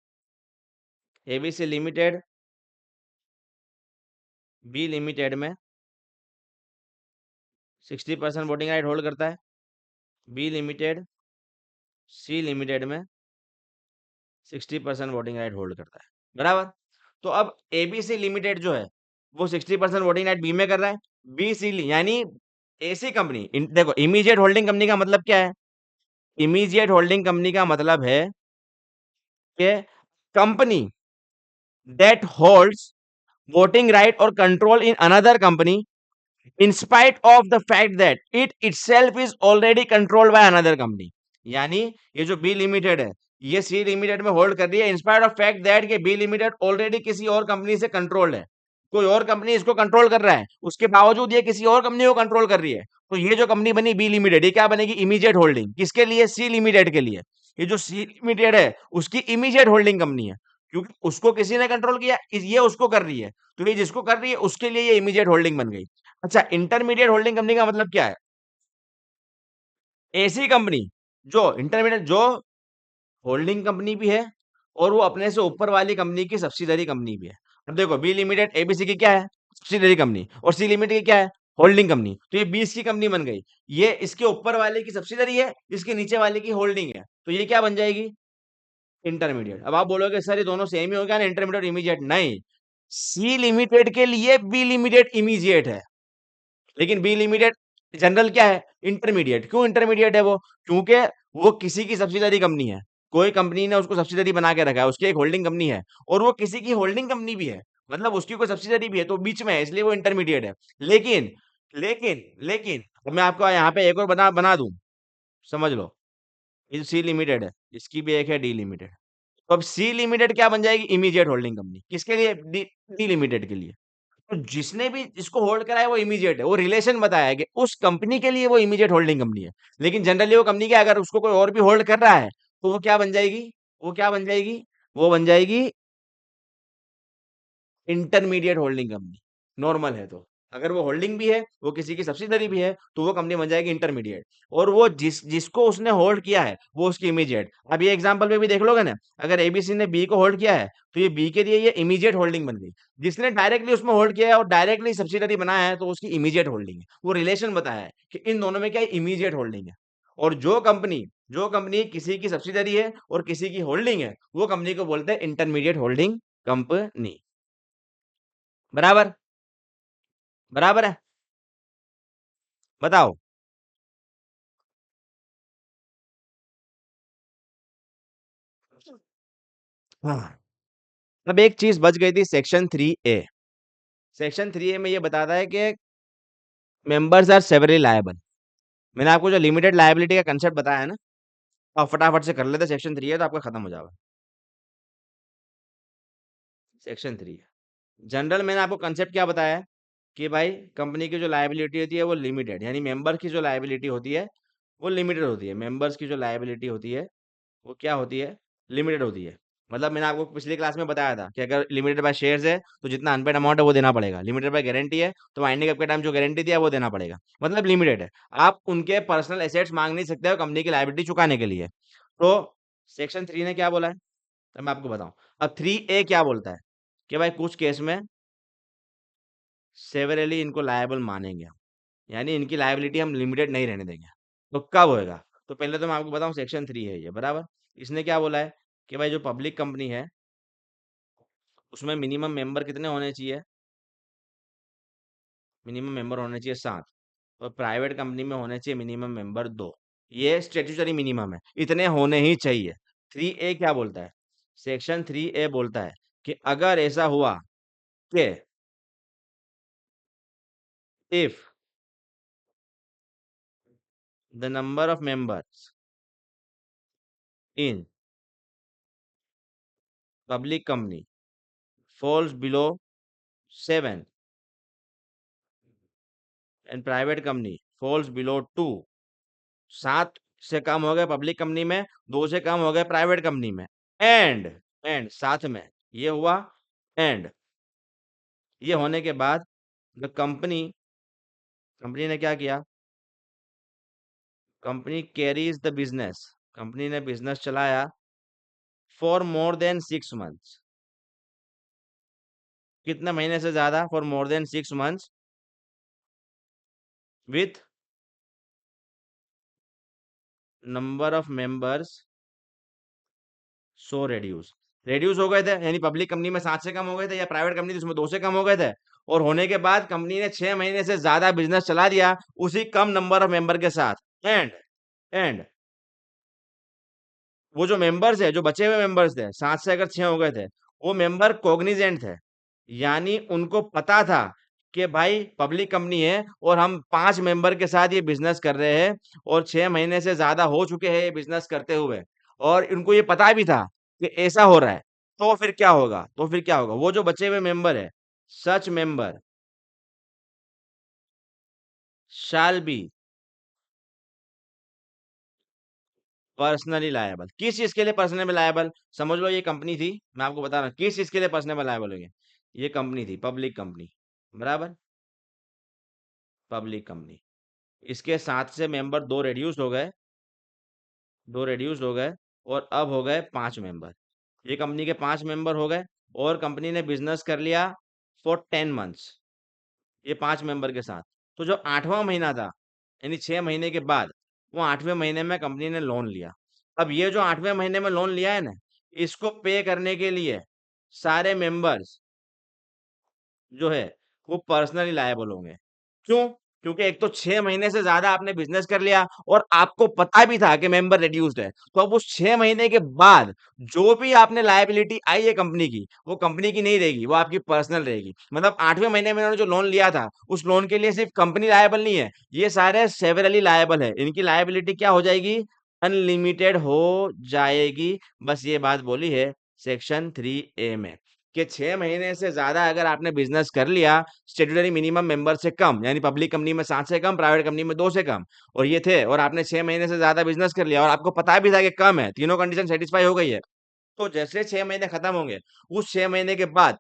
एबीसी लिमिटेड बी लिमिटेड में 60% वोटिंग राइट होल्ड करता है, बी लिमिटेड सी लिमिटेड में 60% वोटिंग राइट होल्ड करता है, बराबर। तो अब एबीसी लिमिटेड जो है वो 60% वोटिंग राइट बी में कर रहा है, बी सी यानी ऐसी कंपनी देखो इमीडिएट होल्डिंग कंपनी का मतलब क्या है? इमीडिएट होल्डिंग कंपनी का मतलब है कि company that holds voting right और control in another company in spite of the fact that it itself is already controlled by another company. यानी ये जो बी लिमिटेड है, ये सी लिमिटेड में होल्ड कर रही है इन स्पाइट ऑफ फैक्ट दैट कि बी लिमिटेड ऑलरेडी किसी और कंपनी से कंट्रोल्ड है। कोई और कंपनी इसको कंट्रोल कर रहा है, उसके बावजूद ये किसी और कंपनी को कंट्रोल कर रही है। तो ये जो कंपनी बनी बी लिमिटेड, ये क्या बनेगी? Immediate holding. किसके लिए? सी लिमिटेड के लिए। ये जो सी लिमिटेड है उसकी इमीडिएट होल्डिंग कंपनी है, क्योंकि उसको किसी ने कंट्रोल किया, ये उसको कर रही है, तो ये जिसको कर रही है उसके लिए ये इमीडिएट होल्डिंग बन गई। अच्छा, इंटरमीडिएट होल्डिंग कंपनी का मतलब क्या है? ऐसी कंपनी जो इंटरमीडिएट, जो होल्डिंग कंपनी भी है और वो अपने से ऊपर वाली कंपनी की सब्सिडरी कंपनी भी है। अब देखो, बी लिमिटेड एबीसी की क्या है? Subsidiary company. और सी लिमिटेड की क्या है? Holding company. तो ये 20 की कंपनी बन गई। ये इसके ऊपर वाले की सब्सिडरी है, इसके नीचे वाले की होल्डिंग है, तो ये क्या बन जाएगी? इंटरमीडिएट। अब आप बोलोगे सर ये दोनों सेम ही हो गया ना, इंटरमीडिएट इमीडिएट? नहीं, सी लिमिटेड के लिए बी लिमिटेड इमीडिएट है, लेकिन बी लिमिटेड जनरल क्या है? इंटरमीडिएट। क्यों इंटरमीडिएट है वो? क्योंकि वो किसी की सब्सिडरी कंपनी है। कोई कंपनी ने उसको सब्सिडरी बना के रखा है, उसकी एक होल्डिंग कंपनी है, और वो किसी की होल्डिंग कंपनी भी है, मतलब उसकी कोई सब्सिडरी भी है, तो बीच में है, इसलिए वो इंटरमीडिएट है। लेकिन लेकिन अब मैं आपको यहाँ पे एक और बना बना दूं, समझ लो। ये सी लिमिटेड है, इसकी भी एक है डी लिमिटेड। तो अब सी लिमिटेड क्या बन जाएगी? Immediate holding company. किसके लिए? डी डी लिमिटेड के लिए। तो जिसने भी इसको होल्ड करा है वो इमीडिएट है। वो रिलेशन बताया है कि उस कंपनी के लिए वो इमीडिएट होल्डिंग कंपनी है। लेकिन जनरली वो कंपनी क्या, अगर उसको कोई और भी होल्ड कर रहा है तो वो क्या बन जाएगी? वो क्या बन जाएगी? वो बन जाएगी इंटरमीडिएट होल्डिंग कंपनी। नॉर्मल है तो, अगर वो होल्डिंग भी है, वो किसी की सब्सिडरी भी है, तो वो कंपनी बन जाएगी इंटरमीडिएट। और वो जिसको उसने होल्ड किया है वो उसकी इमीडिएट। अब ये एग्जांपल में भी देख लोगे ना, अगर एबीसी ने बी को होल्ड किया है तो ये बी के लिए ये इमीडिएट होल्डिंग बन गई। जिसने डायरेक्टली उसमें होल्ड किया है और डायरेक्टली सब्सिडरी बनाया है तो उसकी इमीडिएट होल्डिंग है। वो रिलेशन बताया है कि इन दोनों में क्या इमीडिएट होल्डिंग है। और जो कंपनी किसी की सब्सिडरी है और किसी की होल्डिंग है, वो कंपनी को बोलते हैं इंटरमीडिएट होल्डिंग कंपनी। बराबर? बराबर है? बताओ। हाँ। अब एक चीज बच गई थी, सेक्शन 3A। सेक्शन 3A में ये बताता है कि मेंबर्स आर सेवरली लायबल। मैंने आपको जो लिमिटेड लायबिलिटी का कंसेप्ट बताया है ना, आप फटाफट से कर लेते, सेक्शन 3 है तो आपका खत्म हो जाएगा। सेक्शन 3 जनरल, मैंने आपको कंसेप्ट क्या बताया है कि भाई कंपनी की जो लायबिलिटी होती है वो लिमिटेड, यानी मेंबर की जो लायबिलिटी होती है वो लिमिटेड होती है। मेंबर्स की जो लायबिलिटी होती है वो क्या होती है? लिमिटेड होती है। मतलब मैंने आपको पिछली क्लास में बताया था कि अगर लिमिटेड बाय शेयर्स है तो जितना अनपेड अमाउंट है वो देना पड़ेगा। लिमिटेड बाय गारंटी है तो वाइंडिंग अप के टाइम जो गारंटी दिया है वो देना पड़ेगा। मतलब लिमिटेड है। आप उनके पर्सनल एसेट्स मांग नहीं सकते हो कंपनी की लायबिलिटी चुकाने के लिए। तो सेक्शन 3 ने क्या बोला है, तो मैं आपको बताऊं। अब 3A क्या बोलता है कि भाई कुछ केस में सेवरली इनको लायबल मानेंगे हम, यानी इनकी लायबिलिटी हम लिमिटेड नहीं रहने देंगे। तो कब होएगा? तो पहले तो मैं आपको बताऊं, सेक्शन 3 है ये, बराबर। इसने क्या बोला है कि भाई जो पब्लिक कंपनी है उसमें मिनिमम मेंबर कितने होने चाहिए? मिनिमम मेंबर होने चाहिए 7। और प्राइवेट कंपनी में होने चाहिए मिनिमम मेंबर 2। ये स्टेट्यूटरी मिनिमम है, इतने होने ही चाहिए। 3A क्या बोलता है? सेक्शन 3A बोलता है कि अगर ऐसा हुआ कि if the number of members in public company falls below 7 and private company falls below 2, 7 से कम हो गए पब्लिक कंपनी में, 2 से कम हो गए प्राइवेट कंपनी में, एंड साथ में ये हुआ, एंड ये होने के बाद द कंपनी ने क्या किया? Company carries the business, company ने बिजनेस चलाया फॉर मोर देन 6 मंथ्स। कितने महीने से ज्यादा? For more than 6 months with number of members so reduce हो गए थे, यानी पब्लिक कंपनी में 7 से कम हो गए थे, या प्राइवेट कंपनी थी उसमें 2 से कम हो गए थे। और होने के बाद कंपनी ने 6 महीने से ज्यादा बिजनेस चला दिया उसी कम नंबर ऑफ मेंबर के साथ। एंड एंड वो जो मेंबर्स है, जो बचे हुए मेंबर्स थे, 7 से अगर 6 हो गए थे, वो मेंबर कॉग्निजेंट थे, यानी उनको पता था कि भाई पब्लिक कंपनी है और हम 5 मेंबर के साथ ये बिजनेस कर रहे हैं और 6 महीने से ज्यादा हो चुके हैं ये बिजनेस करते हुए, और इनको ये पता भी था कि ऐसा हो रहा है, तो फिर क्या होगा? तो फिर क्या होगा? वो जो बचे हुए मेंबर है, such member shall be personally liable. किस चीज के लिए पर्सनली लायबल? समझ लो ये कंपनी थी, मैं आपको बता रहा हूँ किस चीज के लिए पर्सनली लायबल होंगे। ये कंपनी थी पब्लिक कंपनी, बराबर, पब्लिक कंपनी। इसके 7 से मेंबर दो रिड्यूस हो गए और अब हो गए 5 मेंबर। ये कंपनी के 5 मेंबर हो गए और कंपनी ने बिजनेस कर लिया फॉर 10 मंथ्स ये 5 मेंबर के साथ। तो जो 8वां महीना था, यानी 6 महीने के बाद, वो 8वें महीने में कंपनी ने लोन लिया। अब ये जो 8वें महीने में लोन लिया है ना, इसको पे करने के लिए सारे मेंबर्स जो है वो पर्सनली लायबल होंगे। क्यों? क्योंकि एक तो 6 महीने से ज्यादा आपने बिजनेस कर लिया और आपको पता भी था कि मेंबर रिड्यूस्ड है, तो अब उस 6 महीने के बाद जो भी आपने लायबिलिटी आई है कंपनी की, वो कंपनी की नहीं रहेगी, वो आपकी पर्सनल रहेगी। मतलब 8वें महीने में इन्होंने जो लोन लिया था, उस लोन के लिए सिर्फ कंपनी लायबल नहीं है, ये सारे सेवरली लायबल है। इनकी लायबिलिटी क्या हो जाएगी? अनलिमिटेड हो जाएगी। बस ये बात बोली है सेक्शन 3A में कि 6 महीने से ज्यादा अगर आपने बिजनेस कर लिया स्टेट्यूटरी मिनिमम मेंबर से कम, यानी पब्लिक कंपनी में 7 से कम, प्राइवेट कंपनी में 2 से कम, और ये थे, और आपने 6 महीने से ज्यादा बिजनेस कर लिया और आपको पता भी था कि कम है, तीनों कंडीशन सेटिस्फाई हो गई है, तो जैसे 6 महीने खत्म होंगे, उस 6 महीने के बाद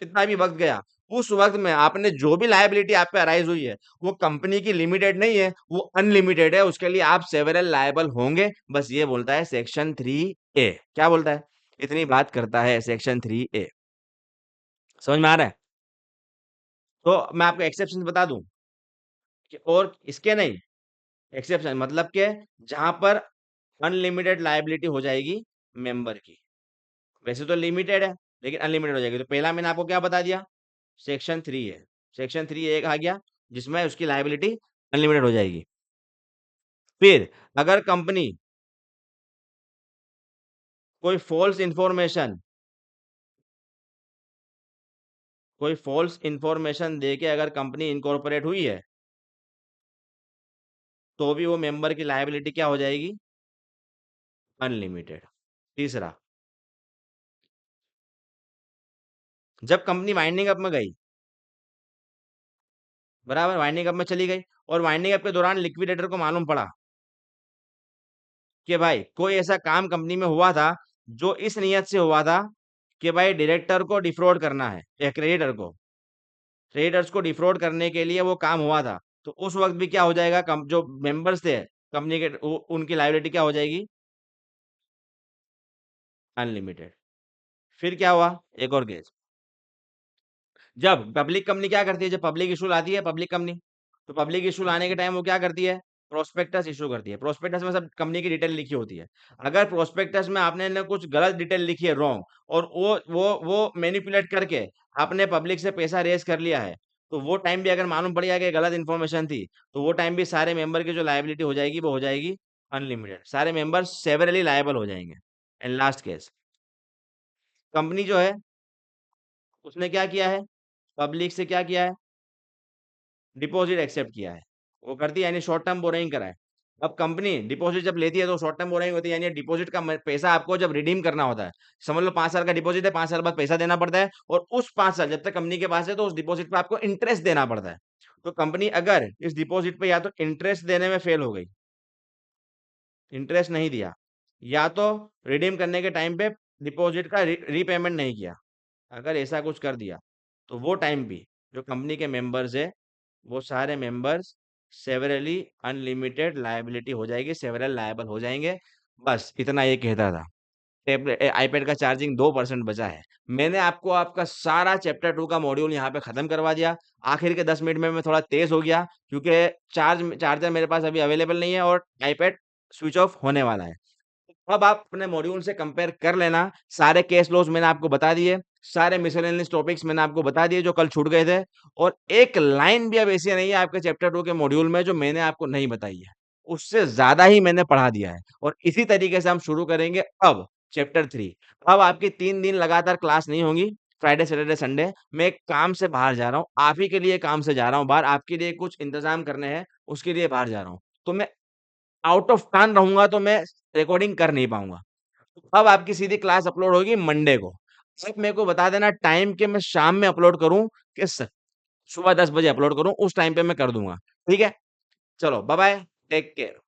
जितना भी वक्त गया, उस वक्त में आपने जो भी लायबिलिटी आप पे अराइज हुई है, वो कंपनी की लिमिटेड नहीं है, वो अनलिमिटेड है, उसके लिए आप सेवरल लायबल होंगे। बस ये बोलता है सेक्शन 3A। क्या बोलता है? इतनी बात करता है सेक्शन 3A। समझ में आ रहा है? तो मैं आपको एक्सेप्शन बता दूं कि और इसके नहीं, एक्सेप्शन मतलब के जहां पर अनलिमिटेड लायबिलिटी हो जाएगी मेंबर की। वैसे तो लिमिटेड है, लेकिन अनलिमिटेड हो जाएगी। तो पहला मैंने आपको क्या बता दिया? सेक्शन 3 है। सेक्शन 3 एक आ गया जिसमें उसकी लायबिलिटी अनलिमिटेड हो जाएगी। फिर अगर कंपनी कोई फॉल्स इंफॉर्मेशन दे के अगर कंपनी इनकॉर्पोरेट हुई है, तो भी वो मेंबर की लायबिलिटी क्या हो जाएगी? अनलिमिटेड। तीसरा, जब कंपनी वाइंडिंग अप में गई, बराबर, वाइंडिंग अप में चली गई, और वाइंडिंग अप के दौरान लिक्विडेटर को मालूम पड़ा कि भाई कोई ऐसा काम कंपनी में हुआ था जो इस नियत से हुआ था कि भाई डायरेक्टर को डिफ्रॉड करना है या क्रेडिटर्स को डिफ्रॉड करने के लिए वो काम हुआ था, तो उस वक्त भी क्या हो जाएगा? जो मेंबर्स थे कंपनी के, उनकी लायबिलिटी क्या हो जाएगी? अनलिमिटेड। फिर क्या हुआ? एक और केस, जब पब्लिक कंपनी क्या करती है, जब पब्लिक इशू लाती है पब्लिक कंपनी, तो पब्लिक इशू लाने के टाइम वो क्या करती है? प्रोस्पेक्टस इशू करती है। प्रोस्पेक्टस में सब कंपनी की डिटेल लिखी होती है। अगर प्रोस्पेक्टस में आपने ने कुछ गलत डिटेल लिखी है, रॉन्ग, और वो मैनिपुलेट करके आपने पब्लिक से पैसा रेज कर लिया है, तो वो टाइम भी अगर मालूम पड़ गया कि गलत इन्फॉर्मेशन थी, तो वो टाइम भी सारे मेंबर की जो लायबिलिटी हो जाएगी वो हो जाएगी अनलिमिटेड। सारे मेंबर सेवरली लायबल हो जाएंगे। एंड लास्ट केस, कंपनी जो है उसने क्या किया है? पब्लिक से क्या किया है? डिपॉजिट एक्सेप्ट किया है। वो करती है, यानी शॉर्ट टर्म बोरोइंग करा है। अब कंपनी डिपॉजिट जब लेती है तो शॉर्ट टर्म बोरोइंग होती है, यानी डिपॉजिट का पैसा आपको जब रिडीम करना होता है, समझ लो 5 साल का डिपॉजिट है, 5 साल बाद पैसा देना पड़ता है, और उस 5 साल जब तक कंपनी के पास है तो उस डिपॉजिट पे आपको इंटरेस्ट देना पड़ता है। तो कंपनी अगर इस डिपॉजिट पे या तो इंटरेस्ट देने में फेल हो गई, इंटरेस्ट नहीं दिया, या तो रिडीम करने के टाइम पे डिपॉजिट का रीपेमेंट नहीं किया, अगर ऐसा कुछ कर दिया, तो वो टाइम भी जो कंपनी के मेंबर्स है, वो सारे मेंबर्स सेवरली अनलिमिटेड लायबिलिटी हो जाएगी, सेवरल लायबल हो जाएंगे। बस इतना ये कहता था। टेबलेट आईपैड का चार्जिंग 2% बचा है। मैंने आपको आपका सारा चैप्टर 2 का मॉड्यूल यहाँ पे खत्म करवा दिया। आखिर के 10 मिनट में मैं थोड़ा तेज हो गया क्योंकि चार्जर मेरे पास अभी अवेलेबल नहीं है और आईपैड स्विच ऑफ होने वाला है। अब आप अपने मॉड्यूल से कंपेयर कर लेना। सारे केस लॉज मैंने आपको बता दिए, सारे मिसलेनियस टॉपिक्स मैंने आपको बता दिए जो कल छूट गए थे, और एक लाइन भी अब ऐसी नहीं है आपके चैप्टर 2 के मॉड्यूल में जो मैंने आपको नहीं बताई है। उससे ज्यादा ही मैंने पढ़ा दिया है, और इसी तरीके से हम शुरू करेंगे अब चैप्टर 3। अब आपकी 3 दिन लगातार क्लास नहीं होंगी, फ्राइडे सैटरडे संडे मैं एक काम से बाहर जा रहा हूँ, आप ही के लिए काम से जा रहा हूँ बाहर, आपके लिए कुछ इंतजाम करने हैं, उसके लिए बाहर जा रहा हूँ, तो मैं आउट ऑफ टाउन रहूंगा तो मैं रिकॉर्डिंग कर नहीं पाऊंगा। अब आपकी सीधी क्लास अपलोड होगी मंडे को। आप मेरे को बता देना टाइम के मैं शाम में अपलोड करूं कि सुबह 10 बजे अपलोड करूं, उस टाइम पे मैं कर दूंगा। ठीक है, चलो बाय बाय, टेक केयर।